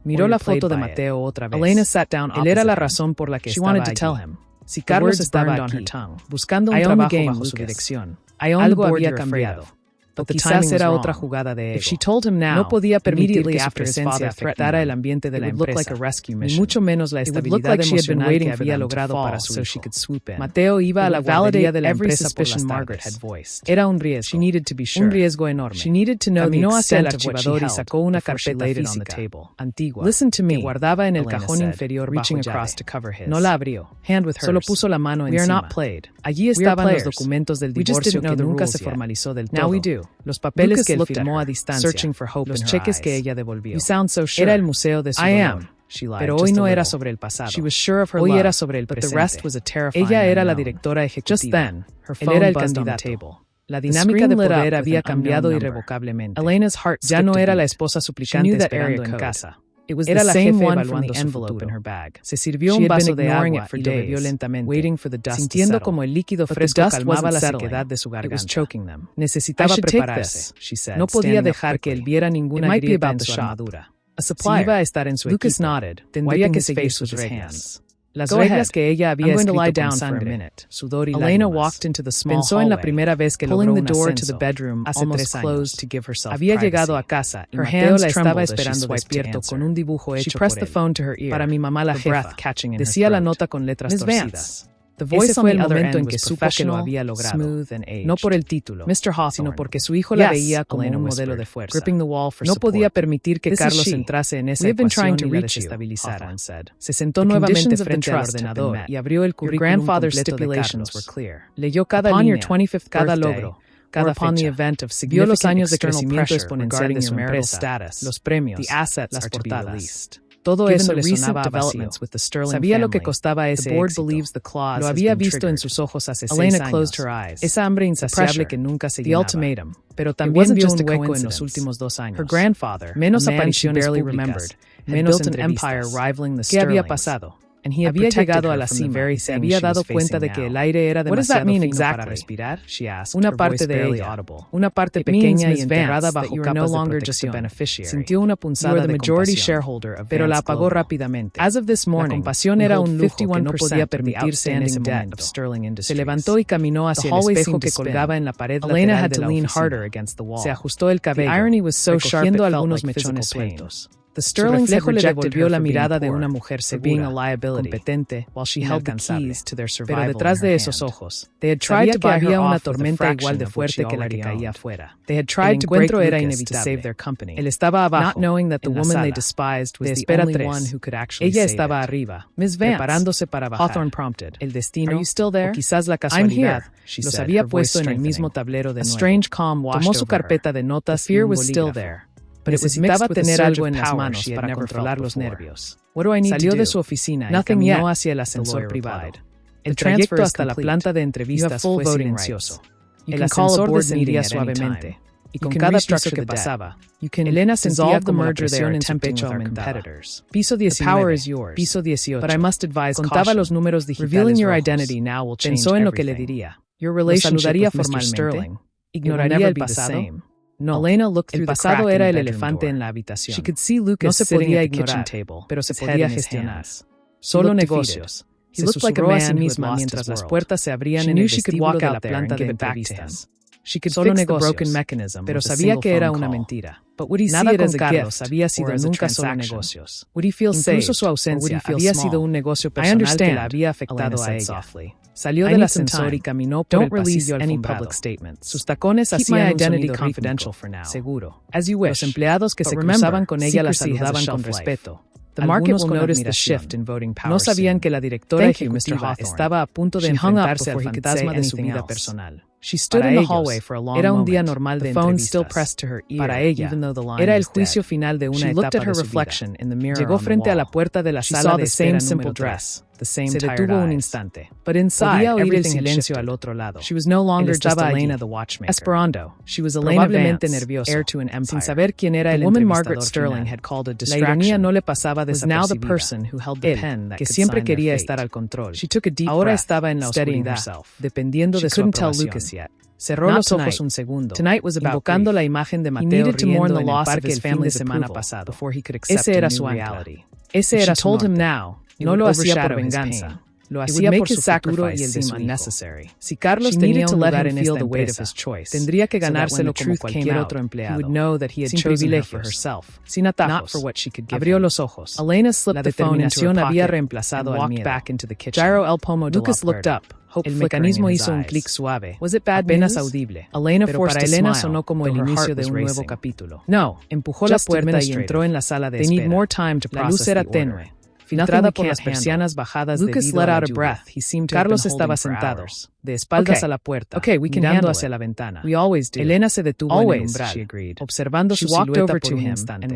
Miró la foto de Mateo otra vez. Él era la razón por la que estaba allí. Si Carlos estaba aquí, buscando un trabajo bajo su dirección, algo había cambiado. O quizás era otra jugada de ego. No podía permitir que su presencia afectara el ambiente de la empresa, ni mucho menos la estabilidad emocional que había logrado para su hijo. Mateo iba a la guardería de la empresa por las tardes. Era un riesgo enorme. Caminó hacia el archivador y sacó una carpeta física, antigua, que guardaba en el cajón inferior bajo llave. No la abrió. Solo puso la mano encima. Allí estaban los documentos del divorcio que nunca se formalizó del todo. Los papeles que él firmó a distancia, los cheques que ella devolvió. Era el museo de su dolor. Pero hoy no era sobre el pasado. Hoy era sobre el presente. Ella era la directora ejecutiva. Él era el candidato. La dinámica de poder había cambiado irrevocablemente. Ya no era la esposa suplicante esperando en casa. Era la jefe evaluando su futuro. Se sirvió un vaso de agua y lo bebió lentamente, sintiendo como el líquido fresco calmaba la sequedad de su garganta. Necesitaba prepararse. No podía dejar que él viera ninguna grieta en su armadura. Si iba a estar en su equipo, tendría que seguir sus reglas. Las reglas que ella había escrito con sangre, sudor y lágrimas. Pensó en la primera vez que logró un ascenso, hace 3 años. Había llegado a casa y Mateo la estaba esperando despierto con un dibujo hecho por él. Para mi mamá la jefa, decía la nota con letras torcidas. Ese fue el momento en que supo que lo había logrado, no por el título, sino porque su hijo la veía como un modelo de fuerza. No podía permitir que Carlos entrase en esa ecuación y la desestabilizara. Se sentó nuevamente frente al ordenador y abrió el currículum completo de Carlos. Leyó cada línea, cada logro, cada fecha. Vio los años de crecimiento exponencial de su empresa, los premios, las portadas. Todo eso le sonaba a vacío. Sabía lo que costaba ese éxito. Lo había visto en sus ojos hace 6 años. Esa hambre insaciable que nunca se llenaba. Pero también vio un hueco en los últimos 2 años. Menos apariciones públicas, menos entrevistas. ¿Qué había pasado? Había llegado a la cima, se había dado cuenta de que el aire era demasiado fino para respirar. Una parte de ella, una parte pequeña y enterrada bajo capas de protección, sintió una punzada de compasión, pero la apagó rápidamente. La compasión era un lujo que no podía permitirse en ese momento. Se levantó y caminó hacia el espejo que colgaba en la pared lateral de la oficina. Se ajustó el cabello, recogiendo algunos mechones sueltos. Su reflejo le devolvió la mirada de una mujer segura, competente, inalcanzable. Pero detrás de esos ojos, sabía que había una tormenta igual de fuerte que la que caía afuera. El encuentro era inevitable. Él estaba abajo, en la sala, de espera 3. Ella estaba arriba, preparándose para bajar. El destino, o quizás la casualidad, los había puesto en el mismo tablero de nuevo. Tomó su carpeta de notas y un bolígrafo. Necesitaba tener algo en las manos para controlar los nervios. Salió de su oficina y caminó hacia el ascensor privado. El trayecto hasta la planta de entrevistas fue silencioso. El ascensor descendía suavemente, y con cada piso que pasaba, Elena sentía como la presión en su pecho aumentaba. Piso 19, piso 18. Contaba los números digitales rojos. Pensó en lo que le diría. Lo saludaría formalmente. Ignoraría el pasado. No, el pasado era el elefante en la habitación. No se podía ignorar, pero se podía gestionar. Solo negocios. Se susurró a sí misma mientras las puertas se abrían en el vestíbulo de la planta de entrevistas. Solo negocios, pero sabía que era una mentira. Nada con Carlos había sido nunca solo negocios. Incluso su ausencia había sido un negocio personal que la había afectado a ella. Salió del ascensor y caminó por el pasillo alfombrado. Sus tacones hacían un sonido rítmico, seguro. Los empleados que se cruzaban con ella la saludaban con respeto. Algunos con admiración. No sabían que la directora ejecutiva estaba a punto de enfrentarse al fantasma de su vida personal. Para ellos, era un día normal de entrevistas. Para ella, era el juicio final de una etapa de su vida. Llegó frente a la puerta de la sala de espera número 3. Se detuvo un instante. Podía oír el silencio al otro lado. Él estaba allí, esperando. Probablemente nervioso, sin saber quién era el entrevistador final. La ironía no le pasaba desapercibida. Él, que siempre quería estar al control, ahora estaba en la oscuridad, dependiendo de su aprobación. Cerró los ojos un segundo, invocando la imagen de Mateo riendo en el parque el fin de semana pasado. Ese era su ancla. Ese era su norte. No lo hacía por venganza. Lo hacía por su futuro y el de su hijo. Si Carlos tenía un lugar en esta empresa, tendría que ganárselo como cualquier otro empleado, sin privilegios, sin atajos. Abrió los ojos. La determinación había reemplazado al miedo. Lucas looked up. El mecanismo hizo un clic suave, apenas audible, pero para Elena sonó como el inicio de un nuevo capítulo. Empujó la puerta y entró en la sala de espera. La luz era tenue, filtrada por las persianas bajadas debido a la lluvia. Carlos estaba sentado, de espaldas a la puerta, mirando hacia la ventana. Elena se detuvo en el umbral, observando su silueta por un instante.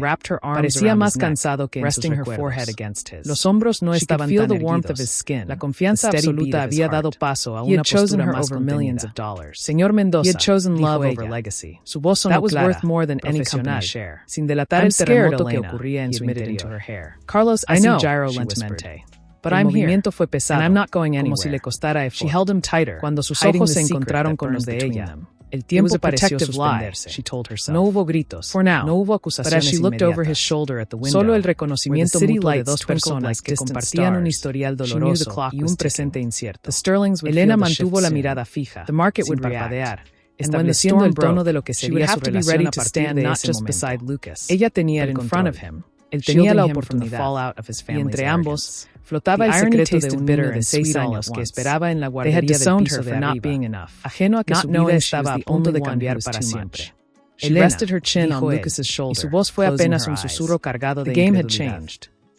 Parecía más cansado que en sus recuerdos. Los hombros no estaban tan erguidos. La confianza absoluta había dado paso a una postura más contenida. Señor Mendoza, dijo ella. Su voz sonó clara, profesional, sin delatar el terremoto que ocurría en su interior. Carlos, Gyro lentamente. El movimiento fue pesado, como si le costara esfuerzo. Cuando sus ojos se encontraron con los de ella, el tiempo pareció suspenderse. No hubo gritos, no hubo acusaciones inmediatas, solo el reconocimiento mutuo de dos personas que compartían un historial doloroso y un presente incierto. Elena mantuvo la mirada fija, sin parpadear, estableciendo el tono de lo que sería su relación a partir de ese momento. Ella tenía el control. Él tenía la oportunidad, y entre ambos flotaba el secreto de un niño de 6 años que esperaba en la guardería del piso de arriba, ajeno a que su vida estaba a punto de cambiar para siempre. Elena, dijo él, y su voz fue apenas un susurro cargado de incredulidad.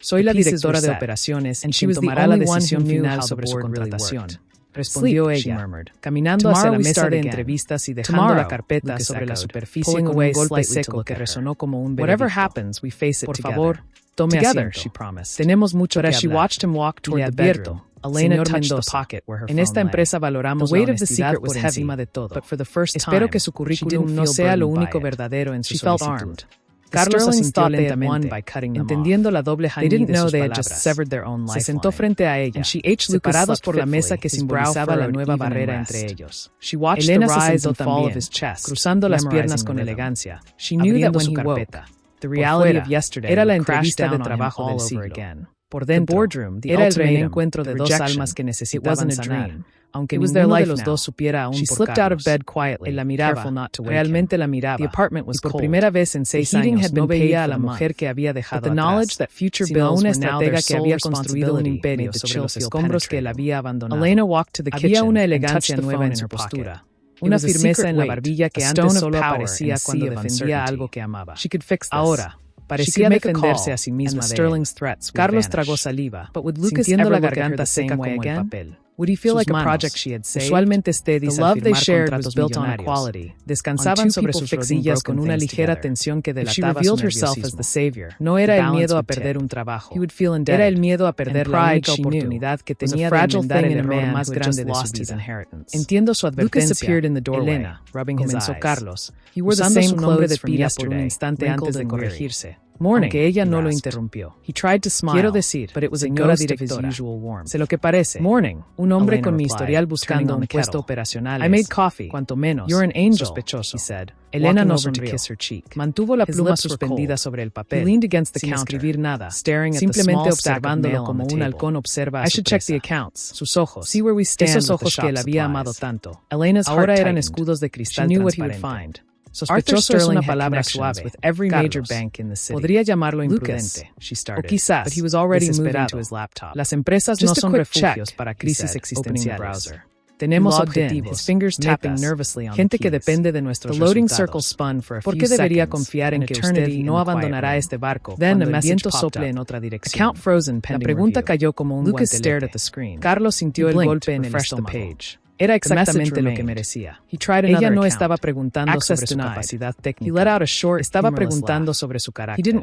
Soy la directora de operaciones y quien tomará la decisión final sobre su contratación. respondió ella, caminando hacia la mesa de entrevistas y dejando la carpeta sobre la superficie con un golpe seco que resonó como un veredicto. Por favor, tome asiento. Tenemos mucho que hablar. Le advierto. Elena touched the pocket where her phone lay. En esta empresa valoramos la honestidad por encima de todo. Espero que su currículum no sea lo único verdadero en su solicitud. Carlos asintió lentamente, entendiendo la doble honey de sus palabras. Se sentó frente a ella, separados por la mesa que simbolizaba la nueva barrera entre ellos. Elena se sentó también, cruzando las piernas con elegancia, abriendo su carpeta. Era la entrevista de trabajo del siglo. Por dentro, era el reencuentro de dos almas que necesitaban sanar. Aunque ninguno de los dos supiera aún por Carlos. Él la miraba, realmente la miraba, y por primera vez en 6 años no veía a la mujer que había dejado atrás, sino una estratega que había construido un imperio sobre los escombros que él había abandonado. Había una elegancia nueva en su postura, una firmeza en la barbilla que antes solo aparecía cuando defendía algo que amaba. Ahora, parecía defenderse a sí misma de él. Carlos tragó saliva, sintiendo la garganta seca como el papel. Sus manos, usualmente steadies al firmar contratos millonarios, descansaban sobre sus rodillas con una ligera tensión que delataba su nerviosismo. No era el miedo a perder un trabajo, era el miedo a perder la única oportunidad que tenía de enmendar el error más grande de su vida. Entiendo su advertencia, Elena, comenzó Carlos, usando su nombre de pila por un instante antes de corregirse. Aunque ella no lo interrumpió. Quiero decir, señora directora, sé lo que parece. Un hombre con mi historial buscando un puesto operacional. Cuanto menos, sospechoso. Elena no sonrió. Mantuvo la pluma suspendida sobre el papel, sin escribir nada, simplemente observándolo como un halcón observa a su presa. Sus ojos, esos ojos que él había amado tanto, ahora eran escudos de cristal transparente. Sospechoso es una palabra suave. Carlos, podría llamarlo imprudente, o quizás desesperado. Las empresas no son refugios para crisis existenciales. Tenemos objetivos, gente que depende de nuestros resultados. ¿Por qué debería confiar en que usted no abandonará este barco cuando el viento sople en otra dirección? La pregunta cayó como un guantelete. Carlos sintió el golpe en el estómago. Era exactamente lo que merecía. Ella no estaba preguntando sobre su capacidad técnica. Estaba preguntando sobre su carácter.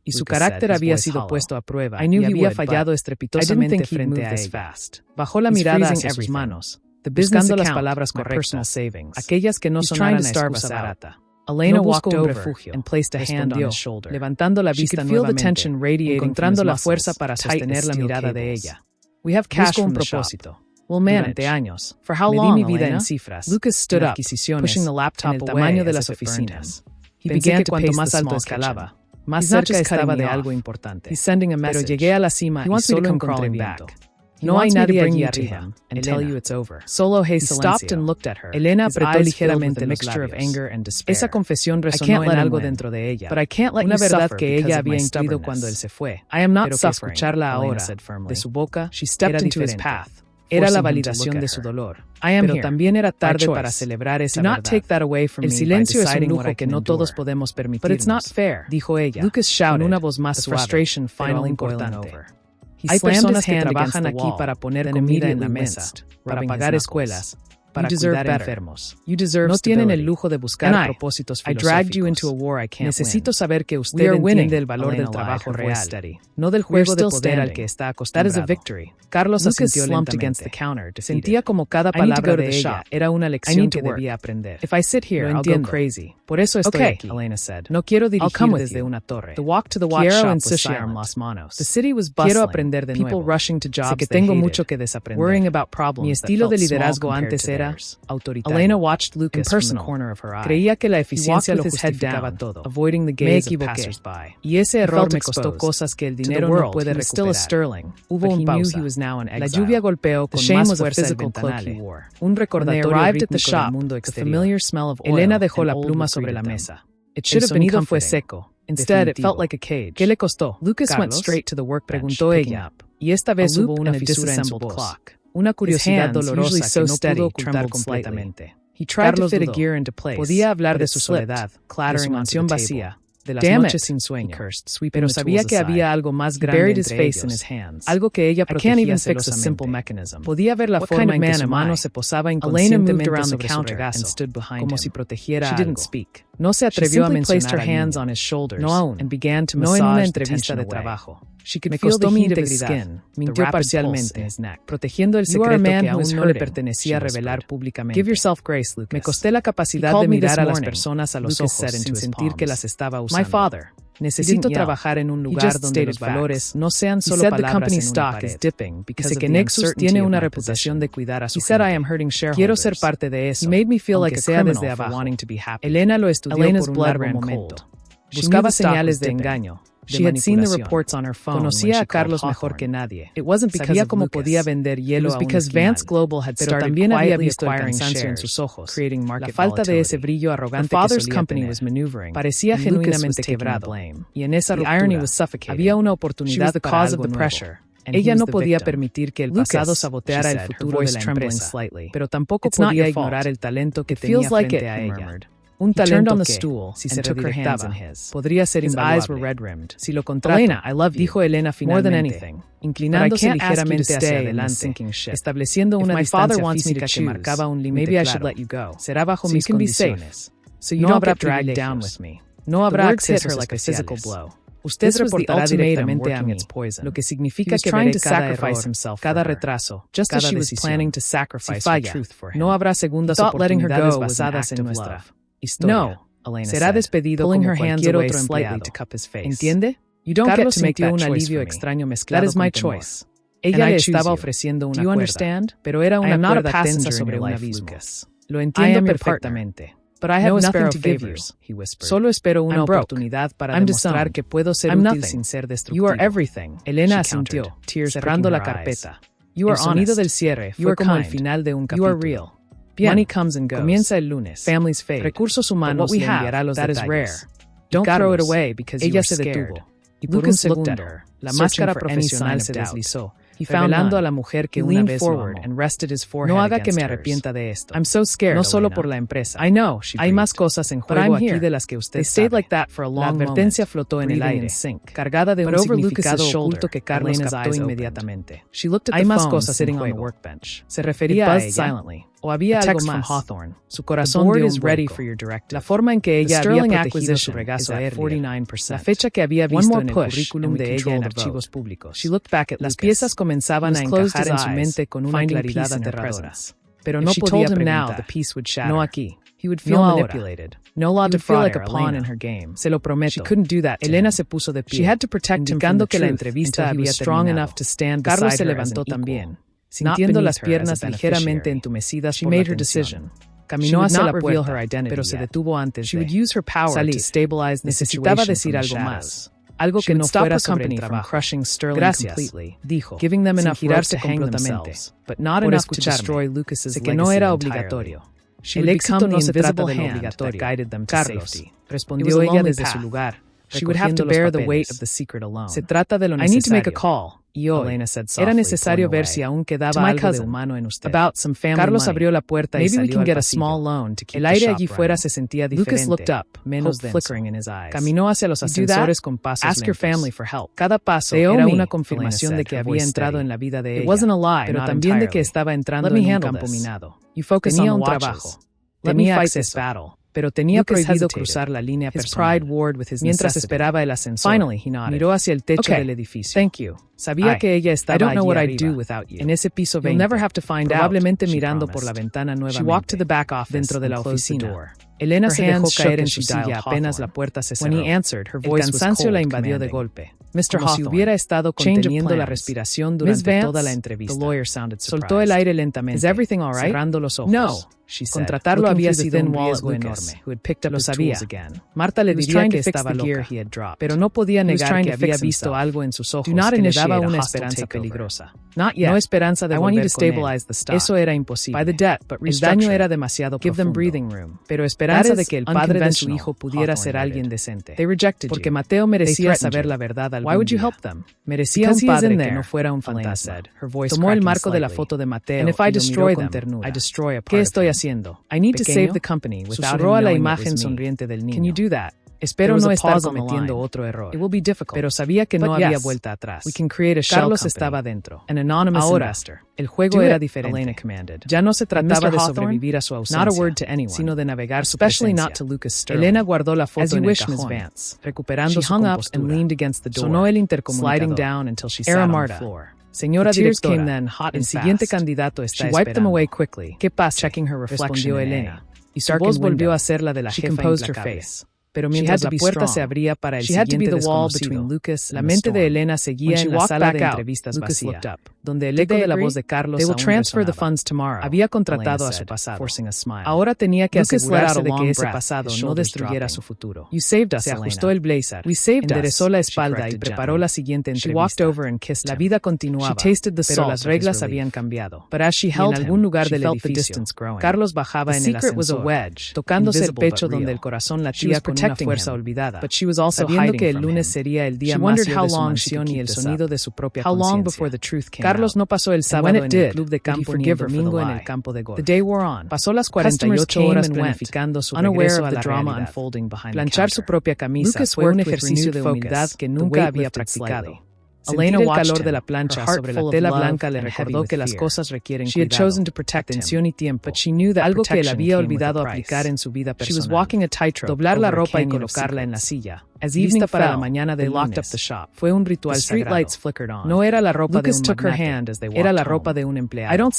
Y su carácter había sido puesto a prueba y había fallado estrepitosamente frente a ella. Bajó la mirada hacia sus manos, buscando las palabras correctas, aquellas que no sonaran a excusa barata. Elena walked over and placed a hand on his shoulder, levantando la vista nuevamente, encontrando la fuerza para sostener la mirada de ella. Busco un propósito. Durante años, medí mi vida en cifras, Lucas stood up, pushing the laptop en el tamaño de las oficinas. Pensé que cuanto más alto escalaba, más cerca estaba de algo importante. Pero llegué a la cima y solo encontré viento. No hay nadie allí arriba. Solo hay silencio. Elena apretó ligeramente los labios. Esa confesión resonó en algo dentro de ella. Una verdad que ella había intuido cuando él se fue. Pero que escucharla ahora, de su boca, era diferente. Era la validación de su dolor. Pero también era tarde para celebrar esa verdad. El silencio es un lujo que no todos podemos permitirnos, dijo ella, con una voz más suave, pero importante. Hay personas que trabajan aquí para poner comida en la mesa, para pagar escuelas, para cuidar enfermos. No tienen el lujo de buscar propósitos filosóficos. Necesito saber que usted entiende el valor del trabajo real, no del juego de poder al que está acostumbrado. Carlos asintió lentamente. Sentía como cada palabra de ella era una lección que debía aprender. Lo entiendo. Por eso estoy aquí. No quiero dirigir desde una torre. Quiero ensuciar las manos. Quiero aprender de nuevo. Sé que tengo mucho que desaprender. Mi estilo de liderazgo antes era autoritario. Elena watched Lucas from the corner of her eye. Creía que la eficiencia lo justificaba todo. Me equivoqué. Y ese error me costó cosas que el dinero no puede recuperar. Hubo un pausa. La lluvia golpeó con más fuerza el ventanal. Un recordatorio rítmico del mundo exterior. Elena dejó la pluma sobre la mesa. El sonido fue seco. Instead, it felt like a cage. ¿Qué le costó? Lucas went straight to the workbench, preguntó ella. Y esta vez hubo una fisura en su voz. Una curiosidad dolorosa que no pudo ocultar completamente. Carlos dudó. Podía hablar de su soledad, de su mansión vacía, de las noches sin sueño. Pero sabía que había algo más grande entre ellos, algo que ella protegía celosamente. Podía ver la forma en que su mano se posaba inconscientemente sobre su regazo, como si protegiera algo. No se atrevió a mencionar no aún, no en una entrevista de trabajo. Me costó mi integridad. Mintió parcialmente, protegiendo el secreto que aún no le pertenecía revelar públicamente. Me costé la capacidad de mirar a las personas a los ojos sin sentir que las estaba usando. Necesito trabajar en un lugar donde los valores no sean solo palabras en una pared. Dice que Nexus tiene una reputación de cuidar a su gente. Quiero ser parte de eso, aunque sea desde abajo. Elena lo estudió por un largo momento. Buscaba señales de engaño. Conocía a Carlos mejor que nadie. Sabía cómo podía vender hielo a un esquimal, pero también había visto el cansancio en sus ojos, la falta de ese brillo arrogante que solía tener. Parecía genuinamente quebrado, y en esa ruptura había una oportunidad para algo nuevo. Ella no podía permitir que el pasado saboteara el futuro de la empresa, pero tampoco podía ignorar el talento que tenía frente a ella. Un talento que, si se redirectaba, podría ser invaluable. Si lo contrario, dijo Elena finalmente, inclinándose ligeramente hacia adelante, estableciendo una distancia física que marcaba un límite claro. Será bajo mis condiciones. No habrá privilegios. No habrá accesos especiales. Usted reportará directamente a mí, lo que significa que veré cada error, cada retraso, cada decisión. Si falla, no habrá segundas oportunidades basadas en nuestra historia. Será despedido como cualquier otro empleado. ¿Entiende? Carlos sintió un alivio extraño mezclado con temor. Ella le estaba ofreciendo una cuerda, pero era una cuerda tensa sobre un abismo. Lo entiendo perfectamente. But I have nothing to give you, he whispered. Solo espero una oportunidad para demostrar que puedo ser útil sin ser destructivo. You are everything. Elena asintió, cerrando la carpeta. El sonido del cierre fue como el final de un capítulo. You are real. Bien. Money comes and goes. Comienza el lunes. Families fade. Recursos humanos le enviará los detalles. Don't throw it away because ella se detuvo. Y por un segundo, la máscara profesional se deslizó, revelando a la mujer que una vez lo amó. No haga que me arrepienta de esto. No solo por la empresa. Hay más cosas en juego aquí de las que usted sabe. La advertencia flotó en el aire, cargada de un significado oculto que Carlos captó inmediatamente. Hay más cosas en juego. Se refería a ella. ¿O había algo más? Su corazón dio un vuelco. La forma en que ella había protegido su regazo aéreo, la fecha que había visto en el currículum de ella en archivos públicos. Las piezas comenzaban a encajar en su mente con una claridad aterradora. Pero no podía preguntar. No aquí. No ahora. No would feel like a pawn in her game. Se lo prometo. Elena se puso de pie, indicando que la entrevista había terminado. Carlos se levantó también, sintiendo las piernas ligeramente entumecidas por la tensión. Caminó hacia la puerta, pero se detuvo antes de salir. Necesitaba decir algo más. Algo que no fuera sobre el trabajo. Gracias, dijo, sin girarse completamente, por escucharme. Sé que no era obligatorio. El éxito no se trata de lo obligatorio. Carlos, respondió ella desde su lugar, recogiendo los papeles. Se trata de lo necesario. Y hoy, era necesario ver si aún quedaba algo de humano en usted. Carlos abrió la puerta y salió al pasillo. El aire allí fuera se sentía diferente, menos denso. Caminó hacia los ascensores con pasos lentos. Cada paso era una confirmación de que había entrado en la vida de ella, pero también de que estaba entrando en un campo minado. Tenía un trabajo. Tenía acceso. Pero tenía prohibido cruzar la línea personal. Mientras esperaba el ascensor, miró hacia el techo del edificio. Sabía que ella estaba allí arriba, en ese piso 20, probablemente mirando por la ventana nuevamente, dentro de la oficina. Elena se dejó caer en su silla apenas la puerta se cerró. El cansancio la invadió de golpe, como si hubiera estado conteniendo la respiración durante toda la entrevista. Soltó el aire lentamente, cerrando los ojos. Contratarlo había sido un riesgo enorme. Lo sabía. Marta le diría que estaba loca, pero no podía negar que había visto algo en sus ojos que le daba una esperanza peligrosa. No esperanza de volver con él. Eso era imposible. El daño era demasiado profundo. Pero esperanza de que el padre de su hijo pudiera ser alguien decente. Porque Mateo merecía saber la verdad algún día. Merecía un padre que no fuera un fantasma. Tomó el marco de la foto de Mateo y lo miró con ternura. ¿Qué estoy haciendo? Susurró a la imagen sonriente del niño. Espero no estar cometiendo otro error. It will be difficult. Pero sabía que no había vuelta atrás. We can create a Carlos estaba dentro. An anonymous investor. El juego era diferente. Elena commanded. Ya no se trataba de sobrevivir a su ausencia, not a word to anyone, sino de navegar su presencia. Not to Lucas Sterling. Elena guardó la foto en el cajón, recuperando su compostura. And leaned against the door, sonó el intercomunicador, sliding down until she sat on the floor. Señora directora, el siguiente candidato está esperando. She wiped them away quickly. ¿Qué pasa? Checking her reflection, respondió Elena. Y su voz volvió a ser la de la jefa implacable. Pero mientras la puerta se abría para el siguiente desconocido, la mente de Elena seguía en la sala de entrevistas vacía, donde el eco de la voz de Carlos aún resonaba. Había contratado a su pasado. Ahora tenía que asegurarse de que ese pasado no destruyera su futuro. Se ajustó el blazer, enderezó la espalda y preparó la siguiente entrevista. La vida continuaba, pero las reglas habían cambiado. Y en algún lugar del edificio, Carlos bajaba en el ascensor, tocándose el pecho donde el corazón latía con una fuerza olvidada, sabiendo que el lunes sería el día más de su mansión y el sonido de su propia conciencia. Carlos no pasó el sábado en el club de campo ni el domingo en el campo de golf. Pasó las 48 horas planificando su regreso a la realidad. Planchar su propia camisa fue un ejercicio de humildad que nunca había practicado. Elena, el calor de la plancha sobre la tela blanca le recordó que las cosas requieren cuidado, atención y tiempo, algo que él había olvidado aplicar en su vida personal. Doblar la ropa y colocarla en la silla. Lista para la mañana del lunes. Fue un ritual sagrado. No era la ropa de un magnate, era la ropa de un empleado.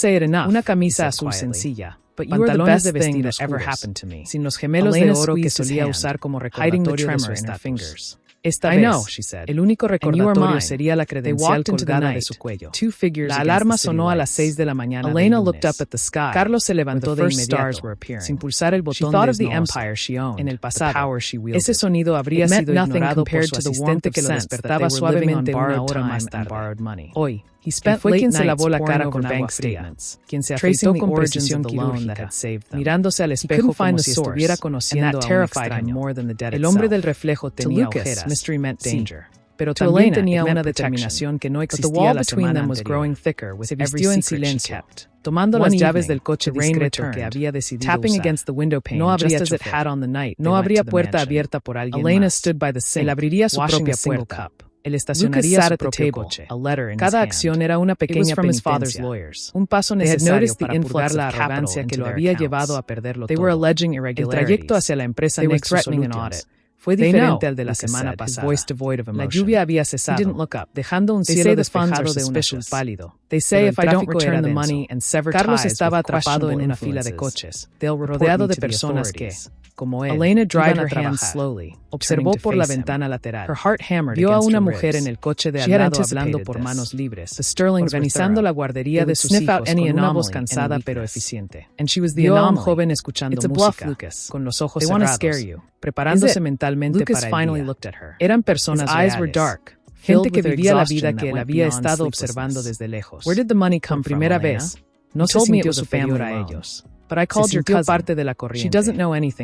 Una camisa azul sencilla. Pantalones de vestir oscuros, sin los gemelos de oro que solía usar como recordatorio de su estatus. Esta vez, el único recordatorio sería la credencial colgada de su cuello. La alarma sonó a las 6 de la mañana. Elena looked up at the sky. Carlos se levantó de inmediato, sin pulsar el botón desnudo. En el pasado, ese sonido habría sido ignorado por su asistente que lo despertaba suavemente una hora más tarde. Hoy, fue quien se lavó la cara con agua fría, quien se afeitó con precisión quirúrgica, mirándose al espejo como si estuviera conociendo a un extraño. El hombre del reflejo tenía ojeras, pero también tenía una determinación que no existía la semana anterior. Se vistió en silencio, tomando las llaves del coche discreto que había decidido usar. No habría no habría puerta abierta por alguien más. Él abriría su propia puerta. Él estacionaría su propio coche. Cada acción era una pequeña penitencia, un paso necesario para purgar la arrogancia que lo había llevado a perderlo todo. El trayecto hacia la empresa Nexus Solutions fue diferente al de la semana pasada. La lluvia había cesado, dejando un cielo despejado de un azul pálido. Pero el tráfico era denso. Carlos estaba atrapado en una fila de coches, rodeado de personas que, como él, iban a trabajar. Observó por la ventana lateral. Vio a una mujer en el coche de al lado hablando por manos libres, organizando la guardería de sus hijos con una voz cansada pero eficiente. Vio a un joven escuchando música, con los ojos cerrados, preparándose mentalmente para el día. Eran personas reales. Gente que vivía la vida que él había estado observando desde lejos. Por primera vez, no se sintió superior a ellos. Se sintió parte de la corriente.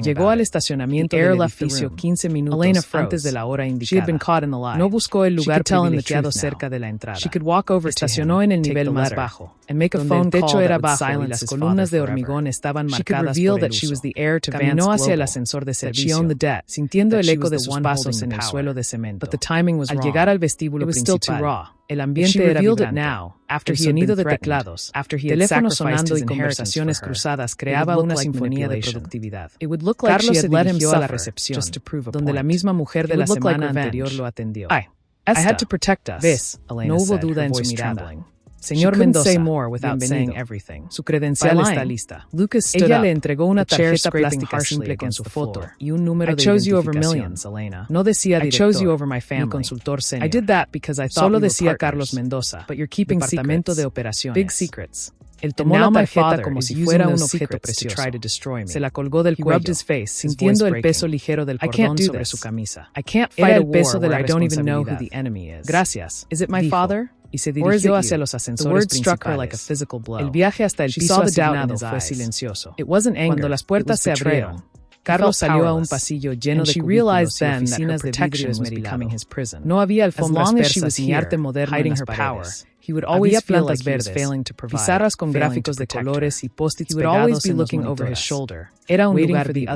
Llegó al estacionamiento del edificio 15 minutos antes de la hora indicada. No buscó el lugar privilegiado cerca de la entrada. Estacionó en el nivel más bajo, donde el techo era bajo y las columnas de hormigón estaban marcadas por el uso. Caminó hacia el ascensor de servicio, sintiendo el eco de sus pasos en el suelo de cemento. Al llegar al vestíbulo principal, el ambiente era vibrante. El sonido de teclados, teléfonos sonando y conversaciones cruzadas creaba una sinfonía de productividad. Carlos se dirigió a la recepción, donde la misma mujer de la semana anterior lo atendió. ¿Ves? No hubo duda en su mirada. Señor Mendoza, bienvenido. Su credencial está lista. Ella le entregó una tarjeta plástica simple con su foto y un número de identificación. No decía director ni consultor senior. Solo decía Carlos Mendoza, departamento de operaciones. Él tomó la tarjeta como si fuera un objeto precioso. Se la colgó del cuello, sintiendo el peso ligero del cordón sobre su camisa. Era el peso de la responsabilidad. Gracias. Dijo, y se dirigió hacia los ascensores principales. El viaje hasta el piso asignado fue silencioso. Cuando las puertas se abrieron, Carlos salió a un pasillo lleno de cubículos y oficinas de vidrio esmerilado. No había alfombras persas ni arte moderno en las paredes. He would always feel like he was failing to provide. Pizarras con gráficos de colores y post-its pegados en los monitores. Era un lugar vivo.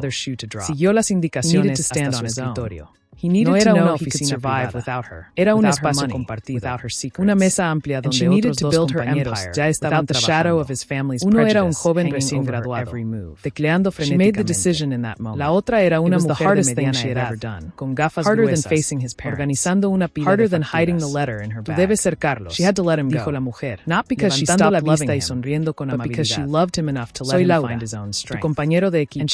Siguió las indicaciones hasta su escritorio. No era una oficina privada. Era un espacio compartido. Una mesa amplia donde otros dos compañeros ya estaban trabajando. Uno era un joven recién graduado, tecleando frenéticamente. La otra era una mujer de mediana edad, con gafas gruesas, organizando una pila de facturas. Tú debes ser Carlos, dijo la mujer, levantando la vista y sonriendo con amabilidad. Soy Laura, tu compañero de equipo.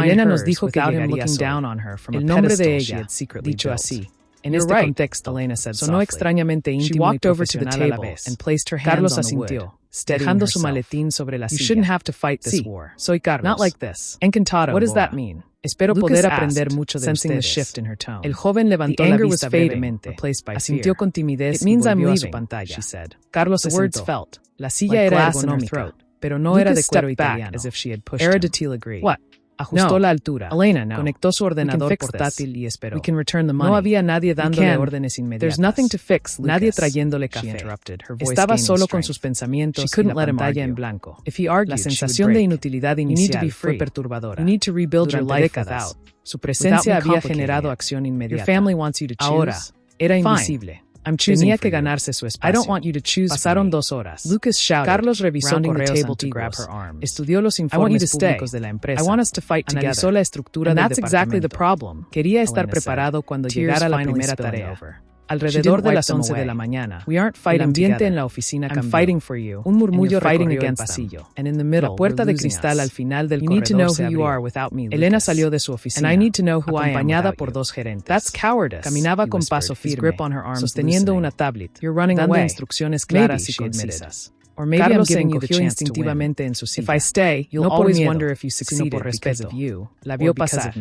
Elena nos dijo que llegaría solo. El nombre de ella, dicho así. En este contexto, sonó extrañamente íntimo y profesional a la vez. Carlos asintió, dejando su maletín sobre la silla. Sí, soy Carlos. Encantado. What does that mean? Espero poder aprender mucho de ustedes. El joven levantó la vista brevemente, asintió con timidez y volvió a su pantalla. Carlos asentó. La silla era ergonómica, pero no era de cuero italiano. Era de tela gris. Ajustó la altura. Elena, conectó su ordenador portátil y esperó. No había nadie dándole órdenes inmediatas. Nadie trayéndole café. Estaba solo con sus pensamientos y la pantalla en blanco. La sensación de inutilidad inicial fue perturbadora. Durante décadas, su presencia había generado acción inmediata. Ahora, era invisible. Tenía que ganarse su espacio. Pasaron 2 horas. Carlos revisó correos antiguos. Estudió los informes públicos de la empresa. Analizó la estructura del departamento. Quería estar preparado cuando llegara la primera tarea. Alrededor de las 11 de la mañana, el ambiente en la oficina cambió. Un murmullo recorrió el pasillo. La puerta de cristal al final del corredor se abrió. Elena salió de su oficina, acompañada por 2 gerentes. Caminaba con paso firme, sosteniendo una tablet, dando instrucciones claras y concisas. Carlos se encogió instintivamente en su silla. No por miedo, sino por respeto. La vio pasar.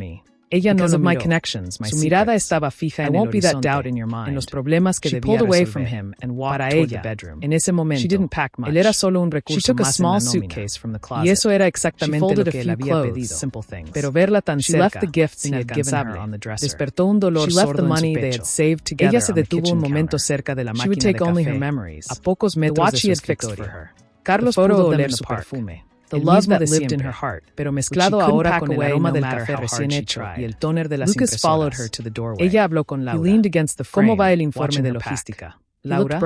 Ella no lo miró. Su mirada estaba fija en el horizonte, en los problemas que debía resolver. Para ella, en ese momento, él era solo un recurso más en la nómina. Y eso era exactamente lo que él había pedido. Pero verla tan cerca, inalcanzable, despertó un dolor sordo en su pecho. Ella se detuvo un momento cerca de la máquina de café, a pocos metros de su escritorio. Carlos pudo oler su perfume. The love that lived in her heart, pero mezclado ahora con el aroma del café recién hecho y el toner de las impresoras. Ella habló con Laura. ¿Cómo va el informe de logística? Laura,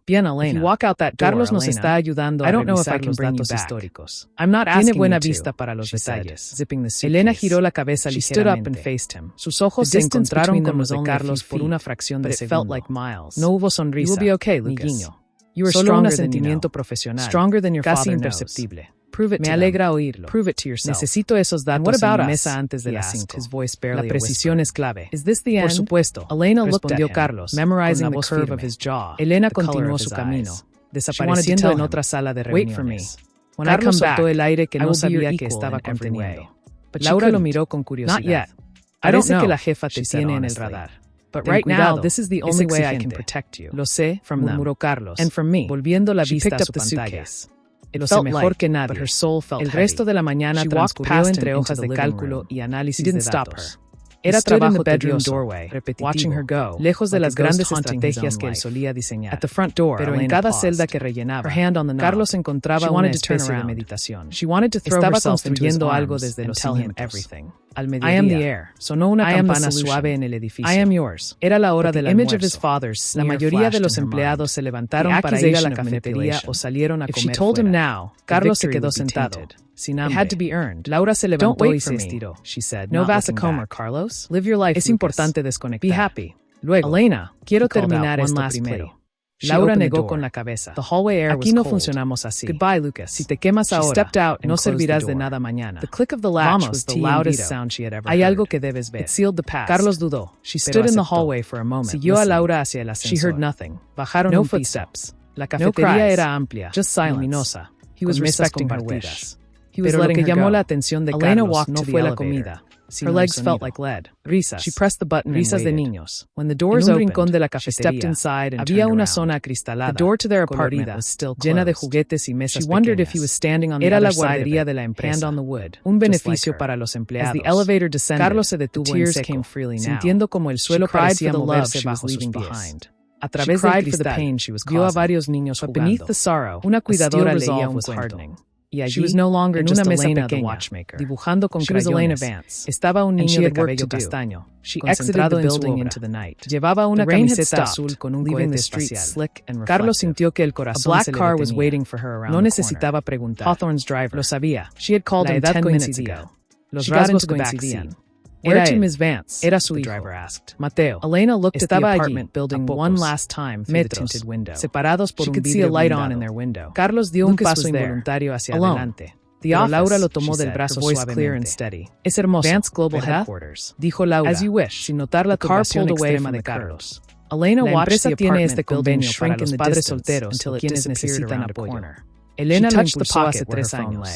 bien, Elena. Carlos nos está ayudando a revisar los datos históricos. Tiene buena vista para los detalles. Elena giró la cabeza ligeramente. Sus ojos se encontraron con los de Carlos por una fracción de segundo. No hubo sonrisa, ni guiño. Solo un asentimiento profesional, casi imperceptible. Me alegra oírlo. Necesito esos datos en mi mesa antes de las 5. La precisión es clave. Por supuesto, respondió Carlos, con la voz firme. Elena continuó su camino, desapareciendo en otra sala de reuniones. Carlos soltó el aire que no sabía que estaba conteniendo. Laura lo miró con curiosidad. Parece que la jefa te tiene en el radar. But right now, this is the only way I can protect you. Lo sé, murmuró Carlos, volviendo la vista a su pantalla. Lo sé mejor que nadie. El resto de la mañana transcurrió entre hojas de cálculo y análisis de datos. Era trabajo tedioso, repetitivo, lejos de las grandes estrategias que él solía diseñar. Pero en cada celda que rellenaba, Carlos encontraba una especie de meditación. Estaba construyendo algo desde los cimientos. Al mediodía, sonó una campana suave en el edificio. Era la hora del almuerzo. La mayoría de los empleados se levantaron para ir a la cafetería o salieron a comer fuera. Carlos se quedó sentado, sin hambre. Laura se levantó y se estiró. No vas a comer, Carlos. Es importante desconectar. Luego, Elena, quiero terminar esto primero. Laura negó con la cabeza. Aquí no funcionamos así. Si te quemas ahora, no servirás de nada mañana. Vamos, hay algo que debes ver. Carlos dudó. Siguió a Laura hacia el ascensor. Bajaron un piso. La cafetería era amplia, luminosa, con mesas compartidas. Pero lo que llamó la atención de Carlos no fue la comida, Her legs felt like lead. Risas. She pressed the button. Risas de niños. When the doors opened, she stepped inside and había una zona acristalada. The door to their apartment was still closed. Llena de juguetes y mesas. She wondered if he was standing on the other side of it, hand on the wood. Un beneficio para los empleados. As the elevator descended, Carlos se detuvo en seco. Tears came freely now. Sintiendo como el suelo parecía moverse bajo sus pies. A través del cristal, vio a varios niños jugando. Beneath the sorrow, una cuidadora leía un cuento. Y allí, she was no longer just Elena the watchmaker, dibujando con crayones. Estaba un niño de cabello castaño, concentrado en su obra. Llevaba una camiseta azul con un cohete espacial. Carlos sintió que el corazón se le detenía. No necesitaba preguntar. Hawthorne's driver lo sabía. She had called him 10 minutes ago. Los rasgos coincidían. Era él. Miss Vance? Era su hijo. Mateo. Elena looked at the apartment building one last time through the tinted window. Separados por un vidrio blindado. She could see a light on in their window. Carlos dio un paso involuntario hacia adelante. Pero Laura lo tomó del brazo suavemente. Es hermoso. Vance Global Headquarters. Dijo Laura, as you wish, sin notar la turbación extrema de Carlos. Elena watched the apartment building shrink in the padres solteros until it disappeared around a corner. Elena lo impulsó hace 3 años.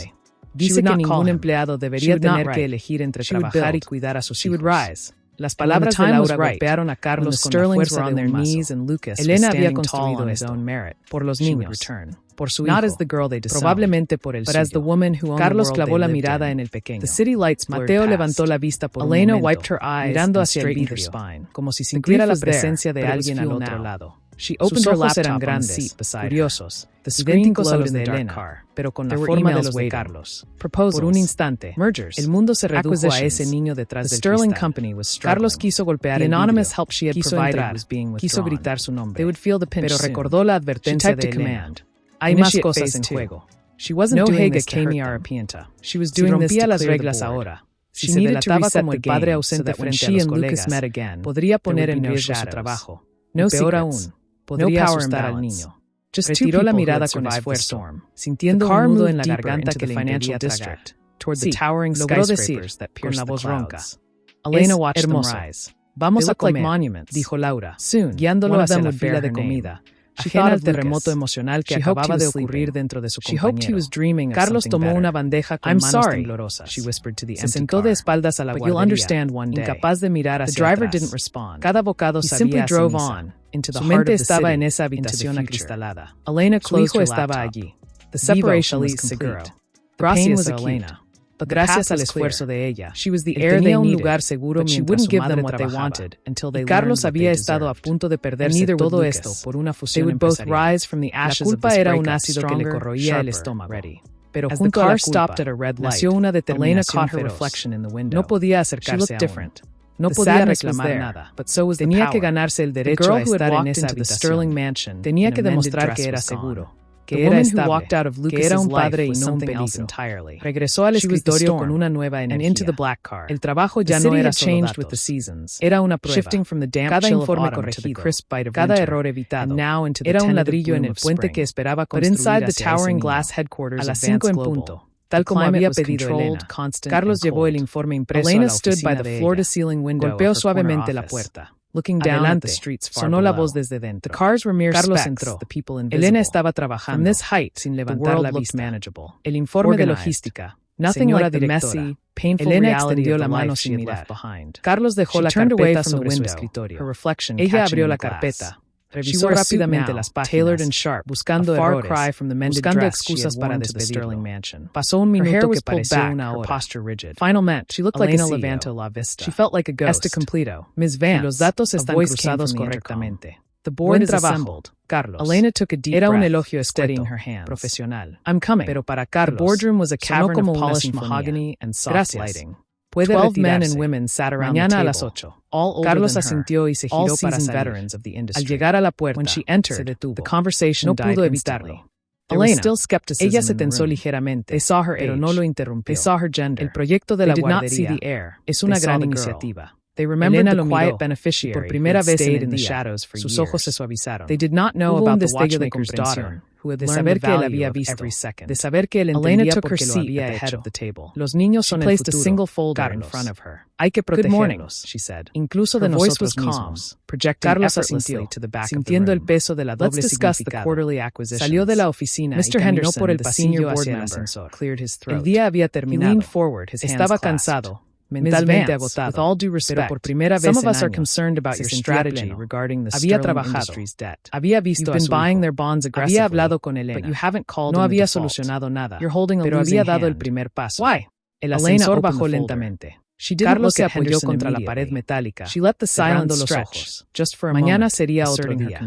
Dice que ningún empleado debería tener que elegir entre trabajar y cuidar a sus hijos. Las palabras de Laura golpearon a Carlos con la fuerza de un mazo. Elena había construido esto por los niños, por su hijo, probablemente por el suyo. Carlos clavó la mirada en el pequeño. Mateo levantó la vista por un momento, mirando hacia el vidrio, como si sintiera la presencia de alguien al otro lado. Sus ojos eran grandes, curiosos, idénticos a los de Elena, pero con la forma de los de Carlos. Por un instante, el mundo se redujo a ese niño detrás del cristal. Carlos quiso golpear el vidrio, quiso entrar, quiso gritar su nombre, pero recordó la advertencia de Elena. Hay más cosas en juego. No Haga Kami Arapienta. Si rompía las reglas ahora, si se delataba como el padre ausente frente a los colegas, podría poner en riesgo su trabajo. Peor aún, podría asustar al niño. Retiró la mirada con esfuerzo, sintiendo un nudo en la garganta que le impedía tragar. Sí, logró decir, con la voz ronca. Elena watched them rise. Vamos a comer, dijo Laura, guiándolo hacia la fila de comida. Ajena al terremoto emocional que acababa de ocurrir dentro de su compañero. Carlos tomó una bandeja con manos temblorosas. Se sentó de espaldas a la guardería, incapaz de mirar hacia atrás. Cada bocado sabía a ceniza. Su mente estaba en esa habitación acristalada. Su hijo estaba allí. The separation was complete. Gracias a Elena. Gracias al esfuerzo de ella, tenía un lugar seguro mientras su madre trabajaba. Y Carlos había estado a punto de perderse todo esto por una fusión empresarial. La culpa era un ácido que le corroía el estómago. Pero junto a la culpa, nació una determinación feroz. No podía acercarse aún. No podía reclamar nada. Tenía que ganarse el derecho a estar en esa habitación. Tenía que demostrar que era seguro, que era estable, que era un padre y no un peligro. Regresó al escritorio con una nueva energía. El trabajo ya no era solo datos. Era una prueba. Cada informe corregido, cada error evitado, era un ladrillo en el puente que esperaba construir hacia ese niño. A las 5 en punto, tal como había pedido Elena, Carlos llevó el informe impreso a la oficina de ella. Golpeó suavemente la puerta. Looking down at the streets sonó la voz desde dentro. Carlos entró. Elena estaba trabajando sin levantar la vista. El informe de logística. Nothing like the messy, painful Elena extendió la mano sin mirar. Carlos dejó la carpeta sobre su escritorio. Ella abrió la carpeta. Revisó rápidamente las páginas, buscando errores, buscando excusas para despedirlo. Pasó un minuto que pareció una hora. Final match. Elena levantó la vista. She felt like a ghost. Miss Vance. Y los datos están cruzados correctamente. The board is assembled. Carlos. Elena took a deep breath. Era un elogio escueto, profesional. I'm coming. Pero para Carlos, the boardroom was a cavern of polished mahogany and soft lighting. 12 men and women sat around the table, all older Carlos asintió y se giró para salir. Al llegar a la puerta, se detuvo. The conversation no pudo evitarlo. Elena, ella se tensó ligeramente, pero no lo interrumpió. El proyecto de la guardería es una gran iniciativa. Elena lo miró, y por primera vez en el día, sus ojos se suavizaron. Hubo un destello de comprensión, de saber que él había visto, de saber que él entendía por qué lo había hecho. Los niños son el futuro, Carlos. Hay que protegerlos, incluso de nosotros mismos. Carlos asintió, sintiendo el peso de la doble significado. Salió de la oficina y caminó por el pasillo hacia el ascensor. El día había terminado. Estaba cansado. mentalmente agotado. With all due respect, pero por primera vez some of us are concerned about your strategy regarding the Sterling Industries debt. Había visto You've been buying their bonds aggressively. Había hablado con Elena, but you haven't called. No había solucionado nada. You're holding a pero había dado el primer paso. Why? El ascensor bajó lentamente. Carlos se apoyó contra la pared metálica. She let the silence stretch. Just for a Mañana sería otro día.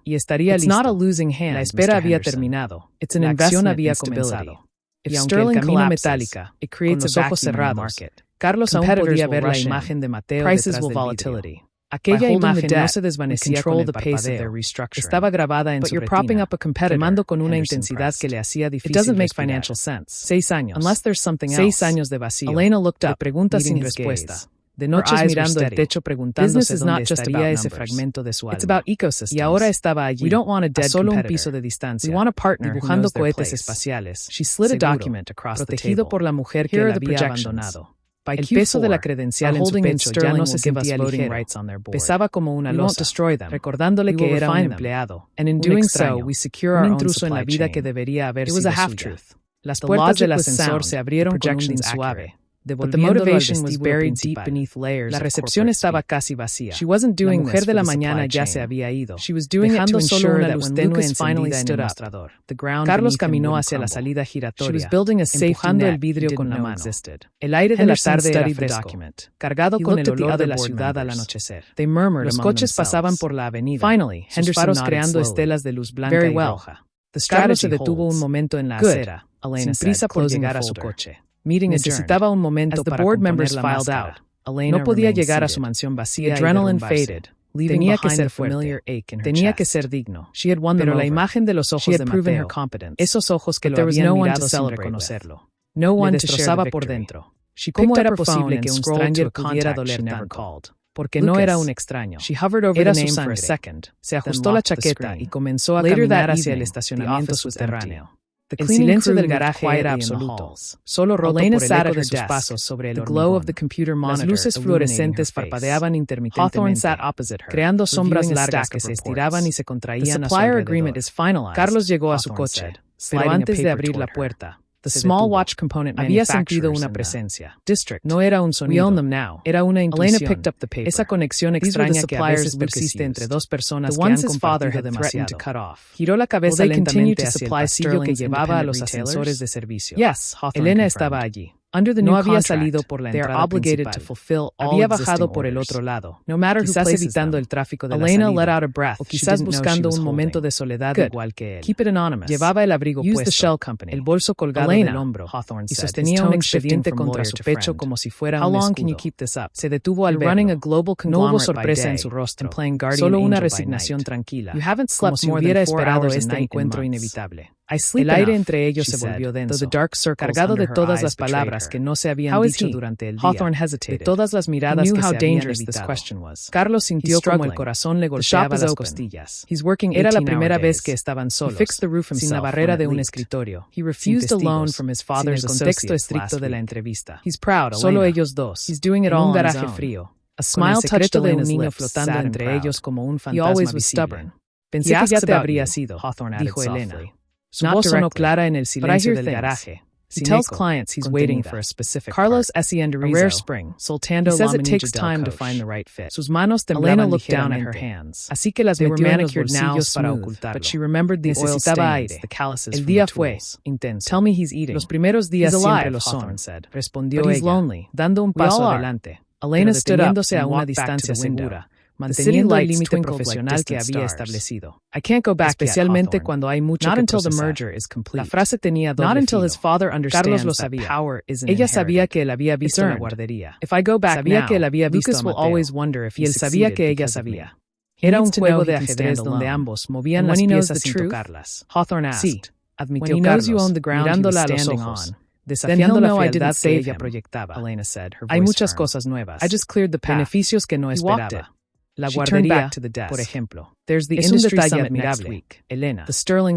Y estaría lista. It's not a losing hand, la espera había terminado. It's an investment había comenzado. If Sterling camina metálica, it creates a vacuum cerrados. Carlos aún podía ver la imagen de Mateo detrás del volatility. Aquella imagen no se desvanecía con el parpadeo. Estaba grabada en su retina, quemando con una intensidad que le hacía difícil respirar. It doesn't make financial sense. 6 años. Unless there's something else. 6 años de vacío. Elena looked up, de preguntas sin respuesta. De noches mirando el techo preguntándose dónde estaría ese fragmento de su alma. It's about ecosystems. Y ahora estaba allí, we don't want a dead solo un piso de distancia. We want a partner dibujando cohetes espaciales. She slid a document across the table. Protegido por la mujer que la había abandonado. El peso de la credencial en su pecho ya no se sentía ligero. Pesaba como una losa, recordándole que era un empleado. And in doing so, we secure our own supply en la vida que debería haber sido suya. Las puertas del ascensor se abrieron con un suave. But the motivation was buried deep beneath layers. La recepción estaba casi vacía. She wasn't doing la mujer de la mañana ya se había ido. She was doing it to ensure that when Lucas finally stood up, the ground Carlos caminó hacia la salida giratoria. She was building a safety net el vidrio con la mano. El aire de la tarde era fresco, cargado con el olor de la ciudad al anochecer. They murmured Los coches pasaban por la avenida. Finally, Henderson faros creando estelas de luz blanca y roja. Carlos se detuvo un momento en la acera, sin prisa por llegar a su coche. Necesitaba un momento para componer la máscara. No podía llegar a su mansión vacía y derrumbarse. Tenía que ser fuerte. Tenía que ser digno. Pero la imagen de los ojos de Mateo, esos ojos que lo habían mirado sin reconocerlo, le destrozaba por dentro. ¿Cómo era posible que un stranger pudiera doler tanto? Porque no era un extraño. Era su sangre. Se ajustó la chaqueta y comenzó a caminar hacia el estacionamiento subterráneo. El silencio del garaje era absoluto, solo roto por el eco de sus pasos sobre el hormigón. Las luces fluorescentes parpadeaban intermitentemente, creando sombras largas que se estiraban y se contraían a su alrededor. Carlos llegó a su coche, pero antes de abrir la puerta, the small watch component había sentido una presencia. No era un sonido, era una intuición. Esa conexión extraña que a veces persiste entre dos personas que han compartido demasiado. Giró la cabeza lentamente hacia el pasillo que llevaba a los ascensores de servicio. Elena estaba allí. No había salido por la entrada principal. Había bajado por el otro lado, quizás evitando el tráfico de la salida, o quizás buscando un momento de soledad igual que él. Llevaba el abrigo puesto, el bolso colgado del hombro, y sostenía un expediente contra su pecho como si fuera un escudo. Se detuvo al verlo. No hubo sorpresa en su rostro, solo una resignación tranquila, como si hubiera esperado este encuentro inevitable. El aire entre ellos se volvió denso, cargado de todas las palabras que no se habían dicho durante el día, de todas las miradas que se habían evitado. Carlos sintió como el corazón le golpeaba las costillas. Era la primera vez que estaban solos, sin la barrera de un escritorio, sin testigos, sin el contexto estricto de la entrevista. Solo ellos dos, en un garaje frío, con el secreto de un niño flotando entre ellos como un fantasma visible. Pensé que ya te habría sido, dijo Elena. Su voz sonó clara en el silencio del garaje. He tells clients he's waiting for a specific Carlos Encienderizo, a rare spring, soltando he says it takes time to find the right fit. Sus manos temblaban ligeramente, así que las metió en los bolsillos para ocultarlo. But she remembered the oil stains, the calluses el día fue intenso. Tell me he's eating. Los primeros días siempre lo son, respondió ella, dando un paso adelante. Elena deteniéndose a una distancia segura, manteniendo el límite profesional que había establecido. Especialmente cuando hay mucho que procesar. La frase tenía doble filo. Carlos lo sabía. Ella sabía que él había visto la guardería. Sabía que él había visto a Mateo. Y él sabía que ella sabía. Era un juego de ajedrez donde ambos movían las piezas sin tocarlas. Sí, admitió Carlos, mirándola a los ojos. Desafiando la fealdad que ella proyectaba. Hay muchas cosas nuevas. Beneficios que no esperaba. La guardería, por ejemplo. Es un detalle admirable. Elena,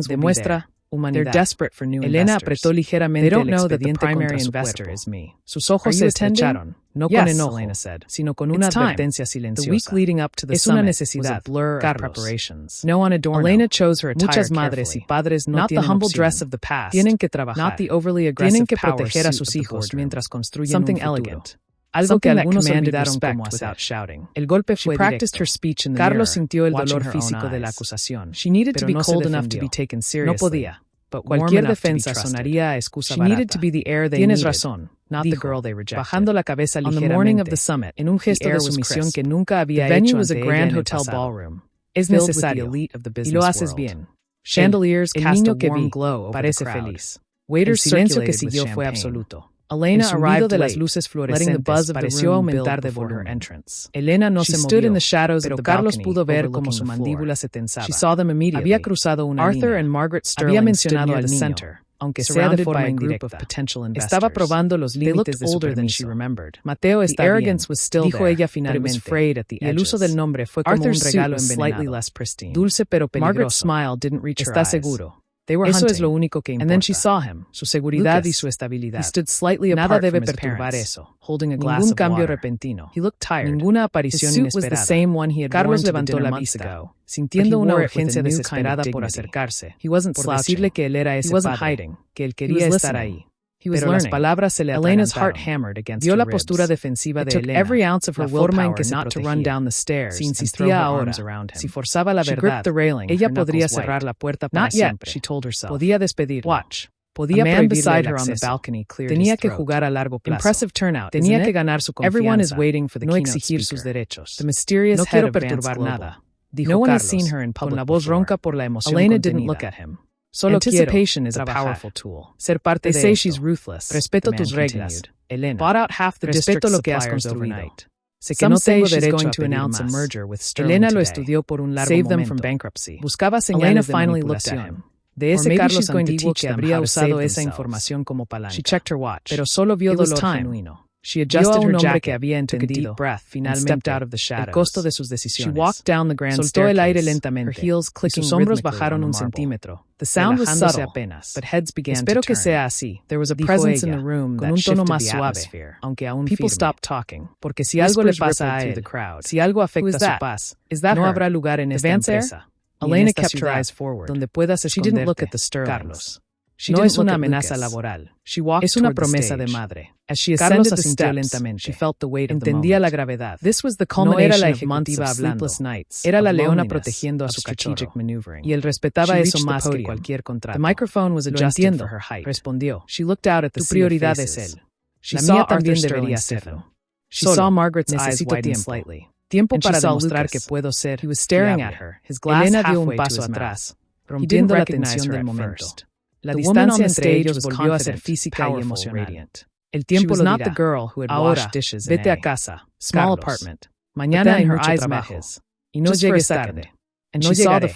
demuestra humanidad. Elena apretó ligeramente el expediente contra su cuerpo. Sus ojos se estrecharon, no con enojo, sino con una advertencia silenciosa. Es una necesidad, Carlos. Elena chose her attire Muchas madres y padres no tienen opción. Tienen que trabajar. Tienen que proteger a sus hijos mientras construyen un futuro. algo que algunos olvidaron como without shouting. El golpe fue directo. Carlos sintió el dolor físico de la acusación. Pero no se defendió. No podía. Cualquier defensa sonaría a excusa barata. Tienes razón. Not the girl they rejected. Bajando la cabeza ligeramente. On the morning of the summit, en un gesto de sumisión que nunca había hecho ante ella en el pasado. Es necesario, y lo haces bien. Chandeliers cast a warm glow over the crowd. El silencio que siguió fue absoluto. Elena arrived de las luces fluorescentes pareció aumentar before her entrance. Elena no se movió, pero Carlos pudo ver cómo su mandíbula se tensaba. Había cruzado una línea. Arthur and Margaret Sterling había mencionado al niño, aunque sea de forma indirecta. Estaba probando los límites de su permiso. Mateo está bien, dijo ella finalmente, y el uso del nombre fue como un regalo envenenado. Dulce pero peligroso. ¿Está seguro? Eso es lo único que importa. And then she saw him, su seguridad y su estabilidad. He stood slightly apart Nada debe perturbar eso. Holding a glass Ningún cambio repentino. He looked tired. Ninguna aparición inesperada. Carlos levantó la vista, sintiendo una urgencia desesperada por acercarse. Por decirle que él era ese padre, que él quería estar ahí. Pero las palabras se le atragantaron. Vio la postura defensiva de Elena, la forma en que se protegía. Si insistía ahora, si forzaba la verdad, ella podría cerrar la puerta para siempre. Podía despedirla. Podía prohibirle el acceso. Tenía que jugar a largo plazo. Tenía que ganar su confianza, no exigir sus derechos. No quiero perturbar nada, dijo Carlos, con la voz ronca por la emoción contenida. Solo Anticipation is a powerful tool. Ser parte de eso. Respeto tus reglas, Elena. Respeto lo que has construido. Sé que no tengo derecho a pedir más. Elena lo estudió por un largo momento. Buscaba señales de manipulación. De ese Carlos antiguo que habría usado esa información como palanca. Pero solo vio dolor genuino. Vio a un hombre que había entendido, finalmente, el costo de sus decisiones. Soltó el aire lentamente, sus hombros bajaron un centímetro, relajándose apenas. Espero que sea así, dijo ella, con un tono más suave, aunque aún firme. Porque si algo le pasa a él, si algo afecta su paz, no habrá lugar en esta empresa, Elena kept her eyes forward, donde puedas esconderte, Carlos. No es una amenaza laboral. Es una promesa de madre. Carlos asintió lentamente. Entendía la gravedad. No era la ejecutiva hablando. Era la leona protegiendo a su cachorro. Y él respetaba eso más que cualquier contrato. Lo entiendo, respondió. Tu prioridad es él. La mía también debería serlo. Necesito tiempo para demostrar que puedo ser fiable. Elena dio un paso atrás, rompiendo la tensión del momento. La distancia entre ellos volvió a ser física y emocional. El tiempo lo dirá. Ahora, vete a casa, small apartment. Mañana hay mucho trabajo. Y no llegues tarde. No llegaré.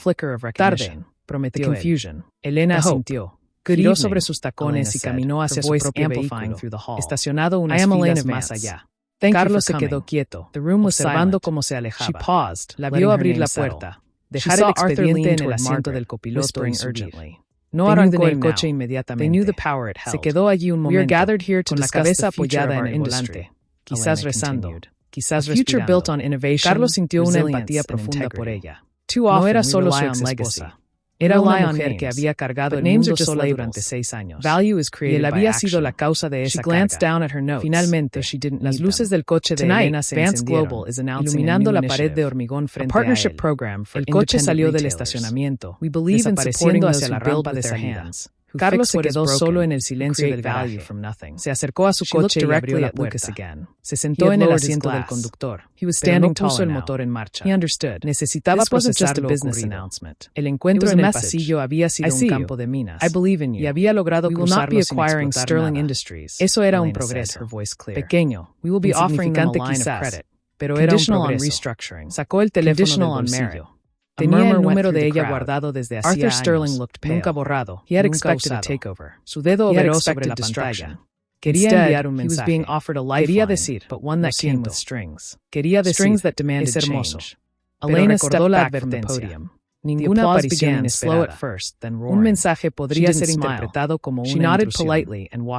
Tarde, prometió él. Elena asintió. Giró sobre sus tacones y caminó hacia su propio vehículo, estacionado unas filas más allá. Carlos se quedó quieto, observando cómo se alejaba. La vio abrir la puerta, dejar el expediente en el asiento del copiloto y subir. No arrancó el coche inmediatamente. Se quedó allí un momento, con la cabeza apoyada en el volante, quizás rezando, quizás respirando. Carlos sintió una empatía profunda por ella. No era solo su ex esposa. Era una mujer que había cargado el mundo sola durante 6 años. Y él había sido la causa de esa carga. Finalmente, las luces del coche de Elena se encendieron, iluminando la pared de hormigón frente a él. El coche salió del estacionamiento, desapareciendo hacia la rampa de salida. Carlos se quedó solo en el silencio del garaje. Se acercó a su coche y abrió la puerta. Se sentó en el asiento del conductor, pero no puso el motor en marcha. Necesitaba procesar lo ocurrido. El encuentro en el pasillo había sido un campo de minas, y había logrado cruzarlo sin explotar nada. Eso era un progreso, pequeño, insignificante quizás, pero era un progreso. Sacó el teléfono del bolsillo. Tenía el número de ella guardado desde hacía años, nunca borrado, nunca usado. Su dedo obró sobre la pantalla. Quería enviar un mensaje. Quería decir, lo siento. Quería decir, es hermoso. Elena recordó la advertencia. Ninguna aparición inesperada. Un mensaje podría ser interpretado como una intrusión.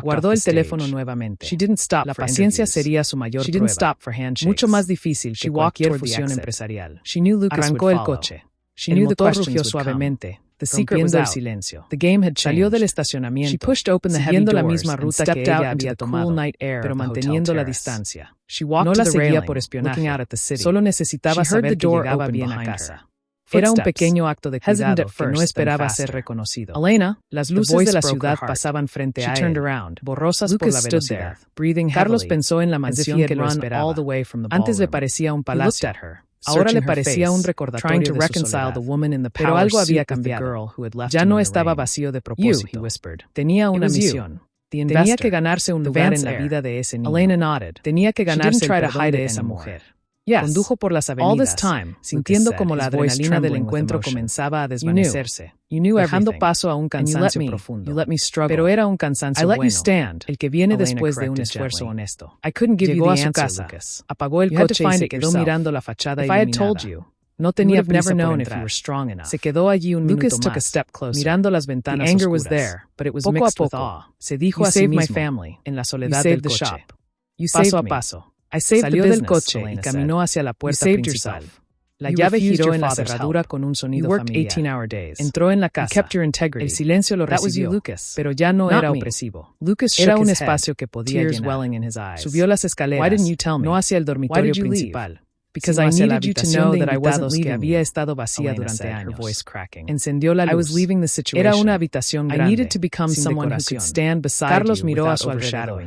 Guardó el teléfono nuevamente. La paciencia sería su mayor prueba. Mucho más difícil que cualquier fusión empresarial. Arrancó el coche. El motor rugió suavemente, The secret was out. Silencio. The game had changed. Salió del estacionamiento. She pushed open the heavy doors la misma ruta que ella había tomado, cool night air pero manteniendo la distancia. She walked no la seguía por espionaje. Looking out at the city. Solo necesitaba saber que llegaba bien a casa. Era un pequeño acto de cuidado que no esperaba ser reconocido. Elena, las luces de la ciudad pasaban frente a él, borrosas por la velocidad. Carlos pensó en la mansión que lo esperaba. Antes le parecía un palacio. Ahora le parecía un recordatorio de su soledad. Pero algo había cambiado. Ya no estaba vacío de propósito. Tenía una misión. Tenía que ganarse un lugar en la vida de ese niño. Tenía que ganarse el perdón de esa mujer. Condujo por las avenidas, sintiendo como la adrenalina del encuentro comenzaba a desvanecerse, dejando paso a un cansancio profundo. Pero era un cansancio bueno, el que viene después de un esfuerzo honesto. Llegó a su casa, apagó el coche y se quedó mirando la fachada iluminada. No tenía prisa por entrar. Se quedó allí un minuto más, mirando las ventanas oscuras. Poco a poco, se dijo a sí mismo, en la soledad del coche, paso a paso. Salió del coche y caminó hacia la puerta principal. La llave giró en la cerradura con un sonido familiar. Entró en la casa. El silencio lo recibió, pero ya no era opresivo. Era un espacio que podía llenar. Subió las escaleras, no hacia el dormitorio principal, sino hacia la habitación de invitados que había estado vacía durante años. Encendió la luz. Era una habitación grande, sin decoración. Carlos miró a su alrededor.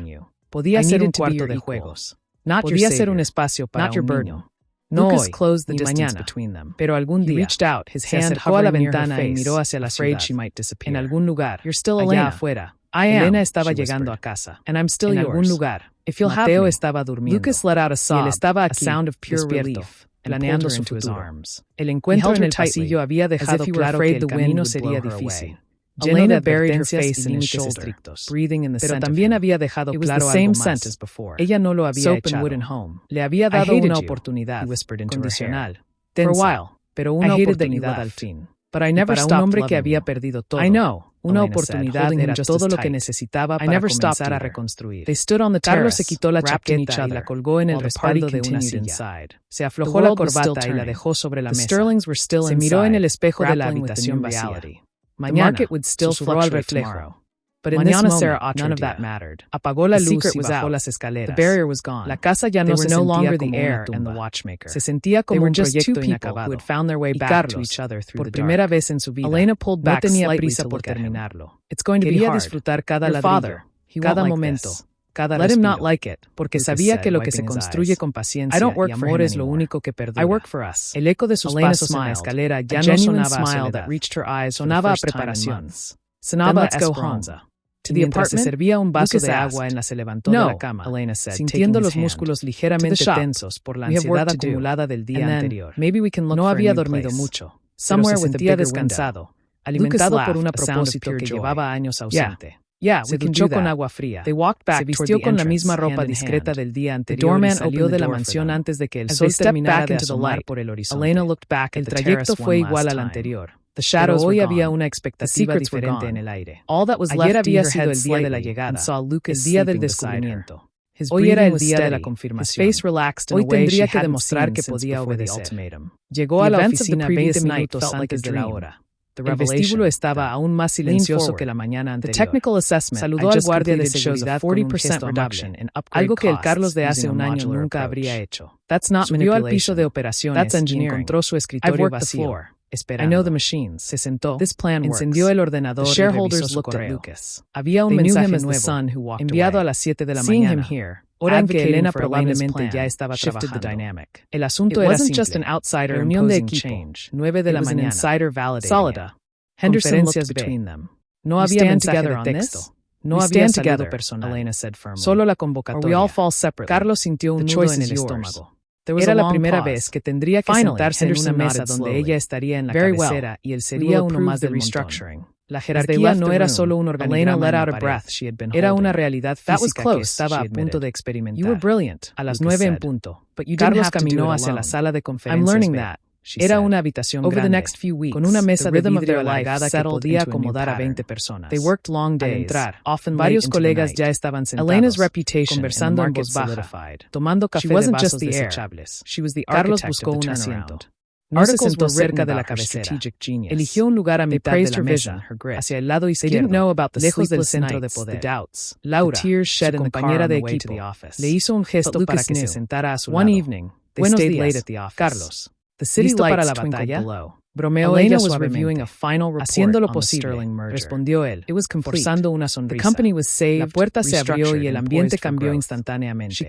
Podía ser un cuarto de juegos. Podía ser un espacio para un niño. No hoy, ni mañana, pero algún día, se acercó a la ventana y miró hacia la ciudad. En algún lugar, allá afuera, Elena estaba llegando a casa. En algún lugar, Mateo estaba durmiendo. Y él estaba aquí, despierto, planeando su futuro. El encuentro en el pasillo había dejado claro que el camino sería difícil. Lleno de advertencias y límites estrictos. Pero también había dejado claro algo más. Ella no lo había echado. Le había dado una oportunidad condicional. Pero una oportunidad al fin. Para un hombre que había perdido todo. Una oportunidad era todo lo que necesitaba para comenzar a reconstruir. Carlos se quitó la chaqueta y la colgó en el respaldo de una silla. Se aflojó la corbata y la dejó sobre la mesa. Se miró en el espejo de la habitación vacía. Mañana, susurró al reflejo. Mañana none of that mattered. Apagó la luz y bajó las escaleras. La casa ya no se sentía como una tumba. Se sentía como un proyecto inacabado. Y Carlos, por primera vez en su vida, no tenía prisa por terminarlo. Quería disfrutar cada ladrillo, cada momento, cada respiro, porque sabía que lo que se construye con paciencia y amor es lo único que perdura. El eco de sus pasos en la escalera ya no sonaba a soledad, sonaba a preparación, sonaba a esperanza. Mientras se servía un vaso de agua, Elena se levantó de la cama, sintiendo los músculos ligeramente tensos por la ansiedad acumulada del día anterior. No había dormido mucho, pero se sentía descansado, alimentado por un propósito que llevaba años ausente. Se duchó con agua fría. Se vistió con la misma ropa discreta del día anterior y salió de la mansión antes de que el sol terminara de asomar por el horizonte. El trayecto fue igual al anterior. Pero hoy había una expectativa diferente en el aire. Ayer había sido el día de la llegada, el día del descubrimiento. Hoy era el día de la confirmación. Hoy tendría que demostrar que podía obedecer. Llegó a la oficina 20 minutos antes de la hora. El vestíbulo estaba aún más silencioso que la mañana anterior. Saludó al guardia de seguridad con un gesto amable, algo que el Carlos de hace un año nunca habría hecho. Subió al piso de operaciones y encontró su escritorio vacío. Esperando. Se sentó, encendió el ordenador y revisó su correo. Había un mensaje nuevo, enviado a las 7 de la mañana. Hora en que Elena probablemente ya estaba trabajando. El asunto era simple. Reunión de equipo, 9 de la mañana. Sólida. Conferencias B. No había mensaje de texto. No había saludo personal. Solo la convocatoria. Carlos sintió un nudo en el estómago. Era la primera vez que tendría que sentarse en una mesa donde ella estaría en la cabecera y él sería uno más del montón. La jerarquía no era solo un organigrama en la pared, era una realidad física que estaba a punto de experimentar. A las 9 en punto, Carlos caminó hacia la sala de conferencias. Era una habitación grande, con una mesa de vidrio alargada que podía acomodar a 20 personas. Al entrar, varios colegas ya estaban sentados, conversando en voz baja, tomando café de vasos desechables. Carlos buscó un asiento. No se sentó cerca de la cabecera. Eligió un lugar a mitad de la mesa, hacia el lado izquierdo, lejos del centro de poder. Laura, su compañera de equipo, le hizo un gesto para que se sentara a su lado. Buenos días, Carlos. ¿Listo para la batalla? Bromeó ella suavemente. Haciendo lo posible, respondió él, forzando una sonrisa. La puerta se abrió y el ambiente cambió instantáneamente.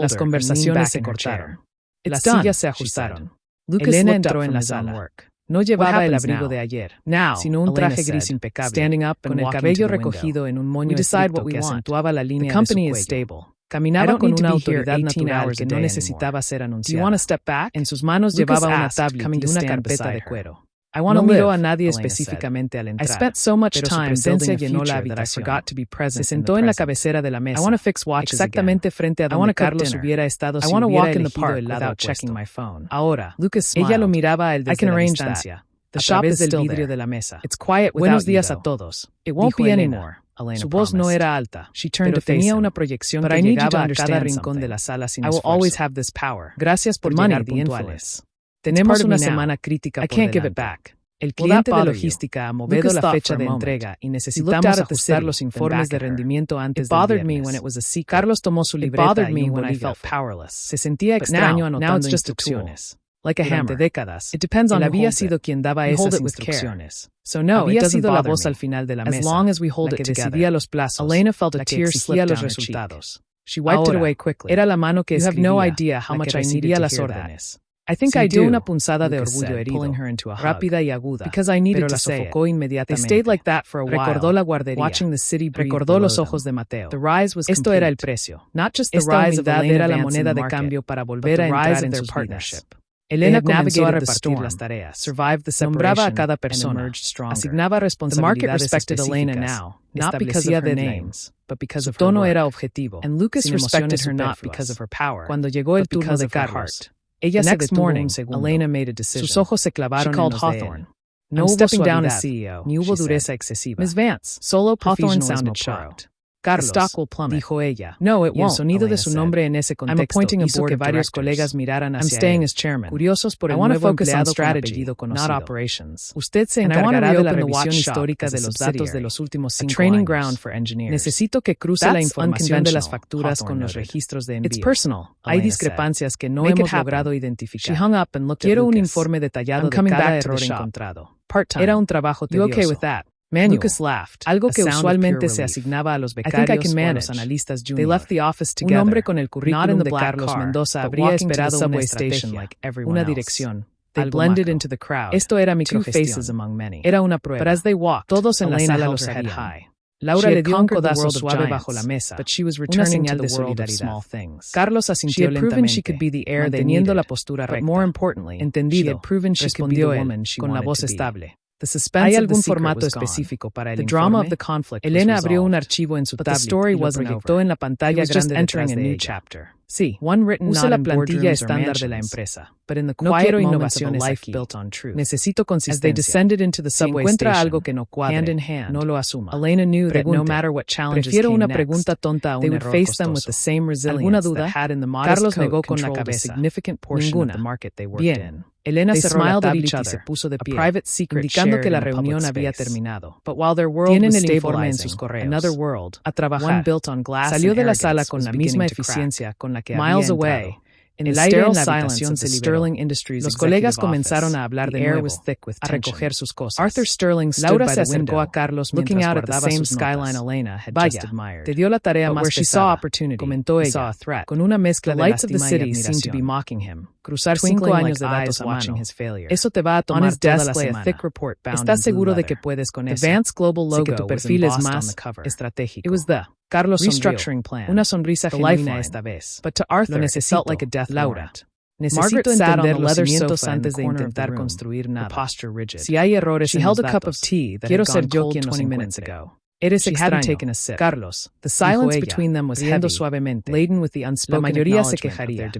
Las conversaciones se cortaron. Las sillas se ajustaron. Elena entró en la sala. No llevaba el abrigo de ayer, sino un traje gris impecable, con el cabello recogido en un moño estricto que acentuaba la línea de su cuello. Caminaba con una autoridad natural que no necesitaba ser anunciada. En sus manos llevaba una tablet y una carpeta de cuero. No miró a nadie específicamente al entrar, pero su presencia llenó la habitación. Se sentó en la cabecera de la mesa, exactamente frente a donde Carlos hubiera estado si hubiera elegido el lado opuesto. Ahora, ella lo miraba a él desde la distancia, a través del vidrio de la mesa. Buenos días a todos, dijo Elena. Su voz no era alta, pero tenía una proyección que llegaba a cada rincón de la sala sin esfuerzo. Gracias por llegar puntuales. Tenemos una semana crítica por delante. El cliente de logística ha movido la fecha de entrega y necesitamos ajustar los informes de rendimiento antes del viernes. Carlos tomó su libreta y un bolígrafo. Se sentía extraño anotando instrucciones. Durante décadas, él había sido quien daba esas instrucciones. Había sido la voz al final de la mesa, la que decidía los plazos, la que exigía los resultados. Ahora, era la mano que escribía, la que recibía las órdenes. Sintió una punzada de orgullo herido, rápida y aguda, pero la sofocó inmediatamente. Recordó la guardería, recordó los ojos de Mateo. Esto era el precio. Esta humildad era la moneda de cambio para volver a entrar en sus vidas. Elena comenzó a repartir las tareas, nombraba a cada persona, asignaba responsabilidades específicas, establecía deadlines. Su tono era objetivo, sin emociones superfluas. Cuando llegó el turno de Carlos, ella se detuvo un segundo. Sus ojos se clavaron en los de él. No hubo suavidad, ni hubo dureza excesiva. Solo Hawthorne sounded shocked. Carlos, dijo ella, y el sonido de su nombre en ese contexto hizo que varios colegas miraran hacia él, curiosos por el nuevo empleado con apellido conocido. Usted se encargará de la revisión histórica de los datos de los últimos 5 años. Necesito que cruce la información de las facturas con los registros de envío. Hay discrepancias que no hemos logrado identificar. Quiero un informe detallado de cada error encontrado. Era un trabajo tedioso. Lucas laughed, algo que usualmente se asignaba a los becarios o a los analistas junior. Un hombre con el currículum de Carlos Mendoza habría esperado una estrategia, una dirección. Esto era microgestión. Era una prueba. Todos en la sala lo sabían. Laura le dio un codazo suave bajo la mesa, una señal de solidaridad. Carlos asintió lentamente, manteniendo la postura recta. Entendido, respondió él, con la voz estable. ¿Hay algún formato específico para el informe? Elena abrió un archivo en su tablet y lo proyectó en la pantalla grande detrás de ella. Sí, use la plantilla estándar de la empresa. No quiero innovaciones aquí. Necesito consistencia. Si encuentra algo que no cuadre, no lo asuma. Prefiero una pregunta tonta a un error costoso. ¿Alguna duda? Carlos negó con la cabeza. Ninguna. Bien. Elena cerró la tablet y se puso de pie, indicando que la reunión había terminado. Tienen el informe en sus correos. A trabajar. Salió de la sala con la misma eficiencia con la que había entrado. El aire en la habitación se liberó. Los colegas comenzaron a hablar de nuevo, a recoger sus cosas. Laura se acercó a Carlos mientras guardaba sus notas. Vaya, te dio la tarea más pesada, comentó ella, con una mezcla de lástima y admiración. Cruzar 5 años de datos a mano. Eso te va a tomar toda la semana. ¿Estás seguro de que puedes con eso? Así que tu perfil es más estratégico. Carlos sonrió, una sonrisa genuina esta vez. Lo necesito, Laura. Necesito entender los cimientos antes de intentar construir nada. Si hay errores en los datos, quiero ser yo quien los encuentre. Eres extraño, Carlos. Dijo ella, riendo suavemente. La mayoría se quejaría.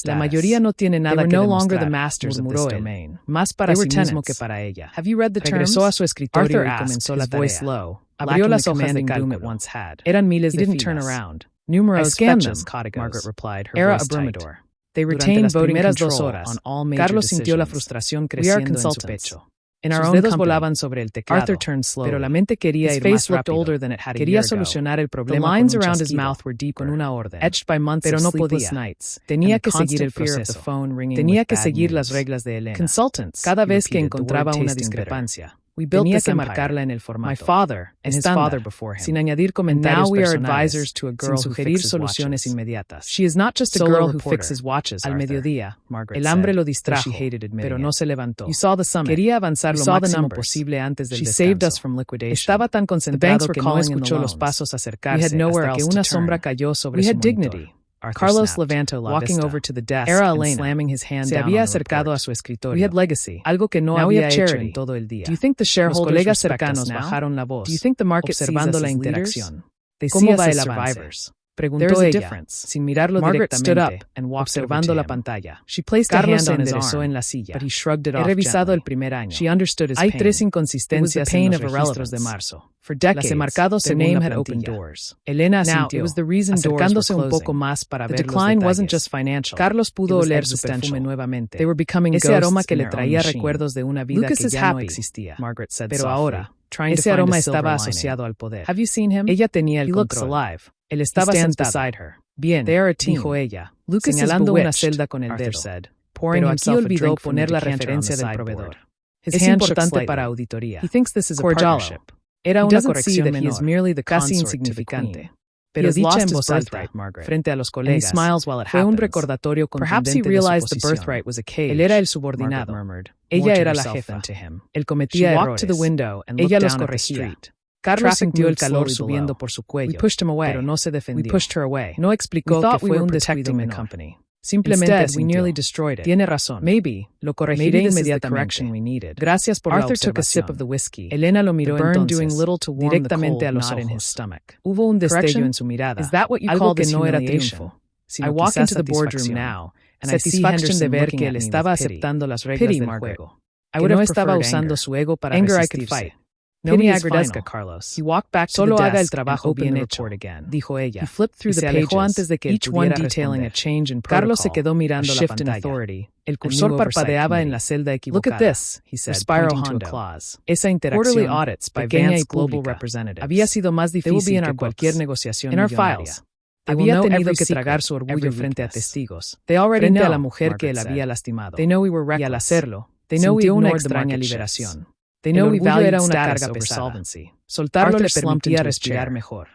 La mayoría no tiene nada que demostrar, murmuró él. Más para sí mismo que para ella. Regresó a su escritorio y comenzó la tarea. Abrió las hojas de cálculo. Eran miles de filas. Numerous fetches, Margaret replied, her voice tight. They retained voting control on all major Carlos sintió la frustración creciendo en su pecho. Sus dedos volaban sobre el teclado. Arthur turned slowly. Pero la mente quería ir más rápido. Quería solucionar el problema. The lines around his mouth were deeper, con una orden, etched by months pero no podía. Nights, tenía que seguir el proceso. Tenía que seguir las reglas de Elena. Consultants. Cada vez que encontraba una discrepancia, tenía que marcarla en el formato. My father and his father before him. Sin añadir comentarios personales. Now we are advisors to a girl sin sugerir soluciones inmediatas. She is not just a girl who fixes watches. Al mediodía, el hambre lo distrajo, pero no se levantó. You saw the summit. Quería avanzar lo máximo posible antes del descanso. She saved us from liquidation. Estaba tan concentrado que no escuchó los pasos acercarse hasta que una sombra cayó sobre su monitor. Carlos levantó la walking over to the desk and slamming his hand se había acercado a su escritorio. We had legacy, algo que no había hecho en todo el día. Do you think the shareholders los colegas cercanos bajaron la voz, do you think the market observando la interacción? ¿Cómo va el avance? Preguntó ella, sin mirarlo directamente, observando la pantalla. Carlos se enderezó en la silla. He revisado el primer año. Hay 3 inconsistencias en los registros de marzo. Las he marcado según la plantilla. Elena asintió, acercándose un poco más para ver los detalles. Carlos pudo oler su perfume nuevamente. Ese aroma que le traía recuerdos de una vida que ya no existía. Pero ahora, ese aroma estaba asociado al poder. Ella tenía el control. Él estaba sentado. Bien, dijo ella, señalando una celda con el dedo. Pero aquí olvidó poner la referencia del proveedor. Es importante para auditoría. Cordial. Era una corrección menor, casi insignificante. Pero dicha en voz alta, frente a los colegas, fue un recordatorio contundente de su posición. Él era el subordinado. Ella era la jefa. Él cometía errores. Ella los corregía. Carlos sintió el calor subiendo por su cuello, pero no se defendió. No explicó que fue un descuido menor. Simplemente tiene razón. Lo corregiré inmediatamente. Gracias por la observación. Elena lo miró entonces, directamente a los ojos. Hubo un destello en su mirada, algo que no era triunfo, sino quizás satisfacción. Satisfacción de ver que él estaba aceptando las reglas del juego. Que no estaba usando su ego para resistirse. No me agradezca, Carlos. Solo haga el trabajo bien hecho, dijo ella. Y se alejó antes de que él pudiera responder. Carlos se quedó mirando la pantalla. El cursor parpadeaba en la celda equivocada. Look at this, he said, pointing to a clause. Esa interacción, pequeña y pública, había sido más difícil que cualquier negociación millonaria. Había tenido que tragar su orgullo frente a testigos, frente a la mujer que él había lastimado. Y al hacerlo, sintió una extraña liberación. El orgullo era una carga pesada. Soltarlo le permitía respirar mejor.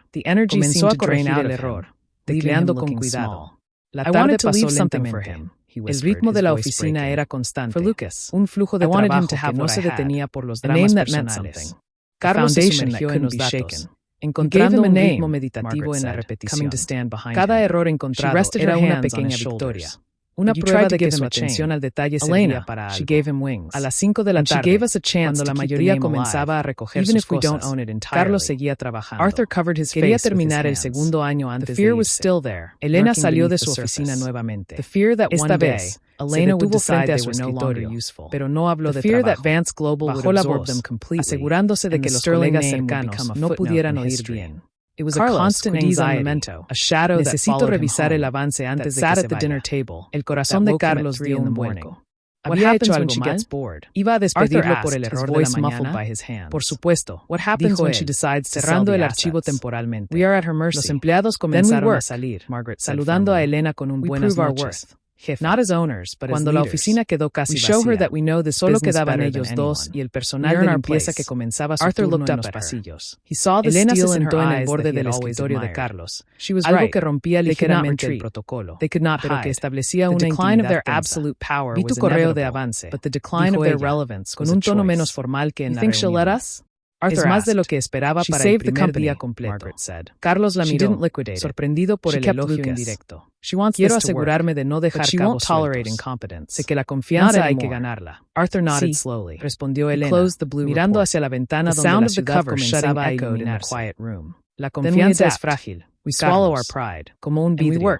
Comenzó a corregir el error, tecleando con cuidado. La tarde pasó lentamente. El ritmo de la oficina era constante. Un flujo de trabajo que no se detenía por los dramas personales. Carlos se sumergió en los datos, encontrando un ritmo meditativo en la repetición. Cada error encontrado era una pequeña victoria. Una prueba de que su atención al detalle servía para algo. A las 5 de la tarde, cuando la mayoría comenzaba a recoger sus cosas, Carlos seguía trabajando. Quería terminar el segundo año antes de irse. Elena salió de su oficina nuevamente. Esta vez, se detuvo frente a su escritorio, pero no habló de trabajo. Bajó la voz, asegurándose de que los colegas cercanos no pudieran oír bien. It was a constant anxiety, a shadow Necesito revisar el avance antes de que se vaya. El corazón de Carlos dio un vuelco. ¿Había hecho algo mal? Iba a despedirlo por el error de la mañana. Por supuesto, dijo él, cerrando el archivo temporalmente. Los empleados comenzaron a salir, saludando a Elena con un buenas noches. Cuando la oficina quedó casi vacía, solo quedaban ellos dos y el personal de limpieza que comenzaba su turno en los pasillos. Elena se sentó en el borde del escritorio de Carlos, algo que rompía ligeramente el protocolo, pero que establecía una intimidad tensa. Vi tu correo de avance, dijo ella, con un tono menos formal que en la reunión. Es más de lo que esperaba para el primer día completo. Carlos la miró, sorprendido por el elogio indirecto. Quiero asegurarme de no dejar cabos sueltos. Sé que la confianza hay que ganarla. Sí, respondió Elena, mirando hacia la ventana donde la ciudad comenzaba a iluminarse. La confianza es frágil. Carlos, como un vidrio.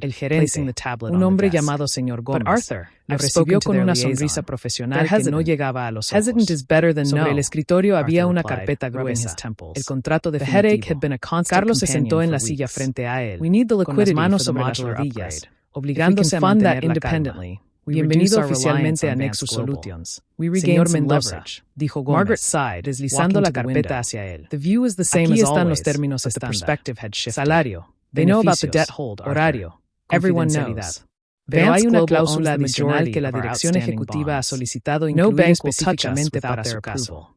said, el gerente, placing the tablet un on hombre the desk. llamado señor Gómez. But Arthur, lo I've spoken recibió to con their una liaison. sonrisa profesional They're que no hesitant. llegaba a los ojos. Hesitant is better than Sobre no, el escritorio había Arthur una replied, carpeta rubbing gruesa, his temples. el contrato The headache definitivo. had been a constant Carlos se sentó companion en la for silla weeks. frente a él, We need the con las liquidity manos for the sobre las modular rodillas, upgrade. obligándose a If we can fund that mantener la calma. independently, we Bienvenido reduce our oficialmente reliance a on Nexus Advanced Global. Solutions. We regained Señor some Mendoza, leverage. dijo Gómez, Margaret sighed, deslizando walking la to the carpeta window. hacia él. The view was the same Aquí as están always, los términos but the estándar. perspective had shifted. Salario, They know about the beneficios, debt hold, Arthur. horario. Everyone Confidencialidad. knows. Pero Vance hay una Global cláusula owns the adicional majority que la of our dirección outstanding ejecutiva ha bonds. solicitado No incluir bank will touch us específicamente without para their su caso. approval.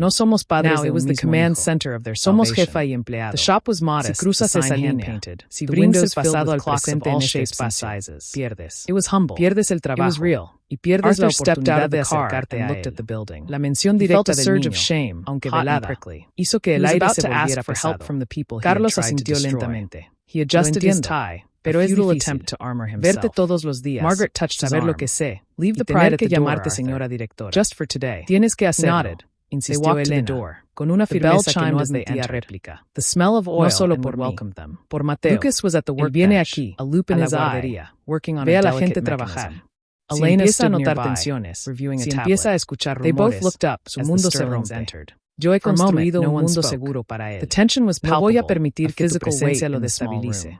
No somos padres Now de it was un the mismo command hijo. center of their Somos salvation. jefa y empleado. The shop was modest, Si cruzas the esa sign línea, hand-painted. si The brindas windows filled pasado with al clocks of presente all en este shapes and espacio, sizes. pierdes. It was humble. Pierdes el It trabajo. was real. Y pierdes la Arthur stepped out oportunidad of de the car acercarte and a looked él. at the building. La mención He directa felt a del surge niño, of shame, aunque hot and velada, prickly. hizo que He el was aire about se to ask volviera for help pesado. from the people he Carlos had tried to asintió destroy. lentamente. He Lo adjusted his entiendo, tie, pero a es futile difícil. attempt to armor himself. Verte todos los días. Margaret touched his saber arm. lo que sé. Leave the Y pride tener at que the door, llamarte Arthur. señora directora. Just for today. Tienes que He hacerlo, nodded. They insistió walked to the Elena, door. con una The bell firmeza que chimed no as they admitía entered. réplica. The smell of oil No solo and por would mí, welcome them. por Mateo. Lucas was at the Él viene workbench, aquí, a loop in a la his eye, guardería, working on ve a a la delicate gente mechanism. trabajar. Si Elena empieza a stood notar nearby, tensiones, reviewing a si tablet. empieza a escuchar They both rumores, looked up, su as mundo the se Sterlings rompe. entered. Yo he For a moment, construido no un one mundo spoke. seguro para él. The tension was No voy a palpable, permitir a que tu physical weight presencia in lo the small destabilice. room.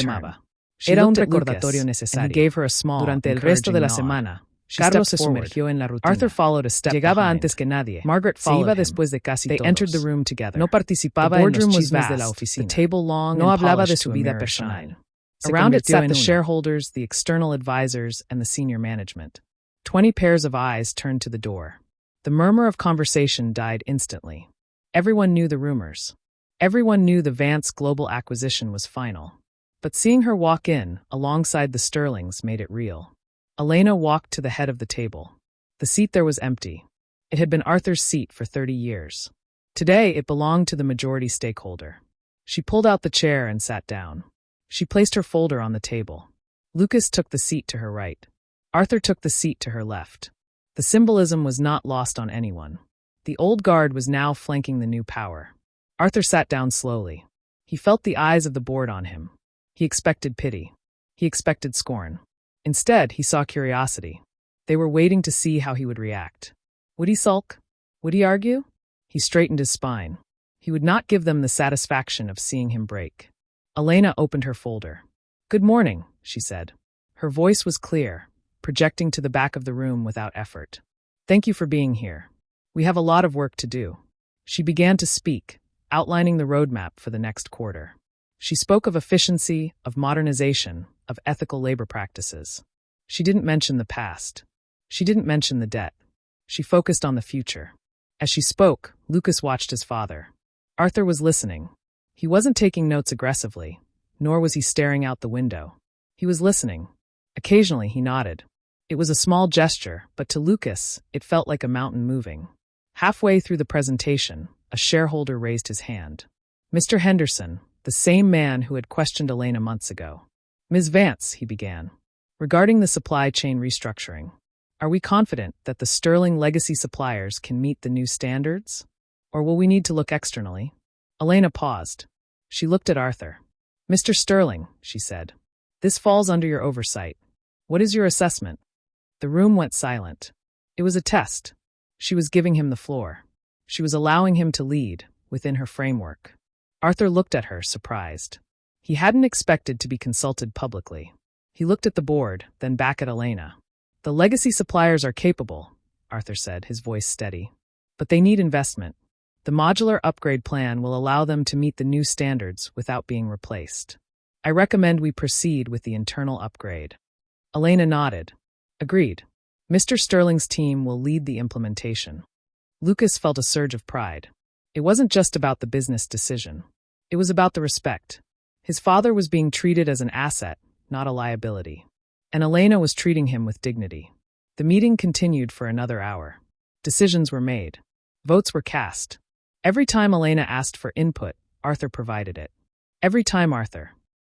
quemaba. Era un recordatorio necesario. Durante el resto de la semana, Carlos se sumergió en la rutina. Arthur followed a step Llegaba behind. antes que nadie. Margaret Se iba followed him. después de casi They todos. entered the room together. No participaba The en los boardroom was chismes de la vast, oficina. the table long No and hablaba de polished su to a vida mirror personal. shine. Se Around it convirtió sat en the una. shareholders, the external advisors, and the senior management. 20 pairs of eyes turned to the door. The murmur of conversation died instantly. Everyone knew the rumors. Everyone knew the Vance global acquisition was final. But seeing her walk in, alongside the Sterlings, made it real. Elena walked to the head of the table. The seat there was empty. It had been Arthur's seat for 30 years. Today, it belonged to the majority stakeholder. She pulled out the chair and sat down. She placed her folder on the table. Lucas took the seat to her right. Arthur took the seat to her left. The symbolism was not lost on anyone. The old guard was now flanking the new power. Arthur sat down slowly. He felt the eyes of the board on him. He expected pity. He expected scorn. Instead, he saw curiosity. They were waiting to see how he would react. Would he sulk? Would he argue? He straightened his spine. He would not give them the satisfaction of seeing him break. Elena opened her folder. "Good morning," she said. Her voice was clear, projecting to the back of the room without effort. "Thank you for being here. We have a lot of work to do." She began to speak, outlining the roadmap for the next quarter. She spoke of efficiency, of modernization, of ethical labor practices. She didn't mention the past. She didn't mention the debt. She focused on the future. As she spoke, Lucas watched his father. Arthur was listening. He wasn't taking notes aggressively, nor was he staring out the window. He was listening. Occasionally, he nodded. It was a small gesture, but to Lucas, it felt like a mountain moving. Halfway through the presentation, a shareholder raised his hand. Mr. Henderson, the same man who had questioned Elena months ago. "Ms. Vance," he began, "regarding the supply chain restructuring, are we confident that the Sterling legacy suppliers can meet the new standards? Or will we need to look externally?" Elena paused. She looked at Arthur. "Mr. Sterling," she said, "this falls under your oversight. What is your assessment?" The room went silent. It was a test. She was giving him the floor. She was allowing him to lead, within her framework. Arthur looked at her, surprised. He hadn't expected to be consulted publicly. He looked at the board, then back at Elena. "The legacy suppliers are capable," Arthur said, his voice steady. "But they need investment. The modular upgrade plan will allow them to meet the new standards without being replaced. I recommend we proceed with the internal upgrade." Elena nodded. "Agreed. Mr. Sterling's team will lead the implementation." Lucas felt a surge of pride. It wasn't just about the business decision. It was about the respect. His father was being treated as an asset, not a liability. And Elena was treating him with dignity. The meeting continued for another hour. Decisions were made. Votes were cast. Every time Elena asked for input, Arthur provided it. Every time Arthur,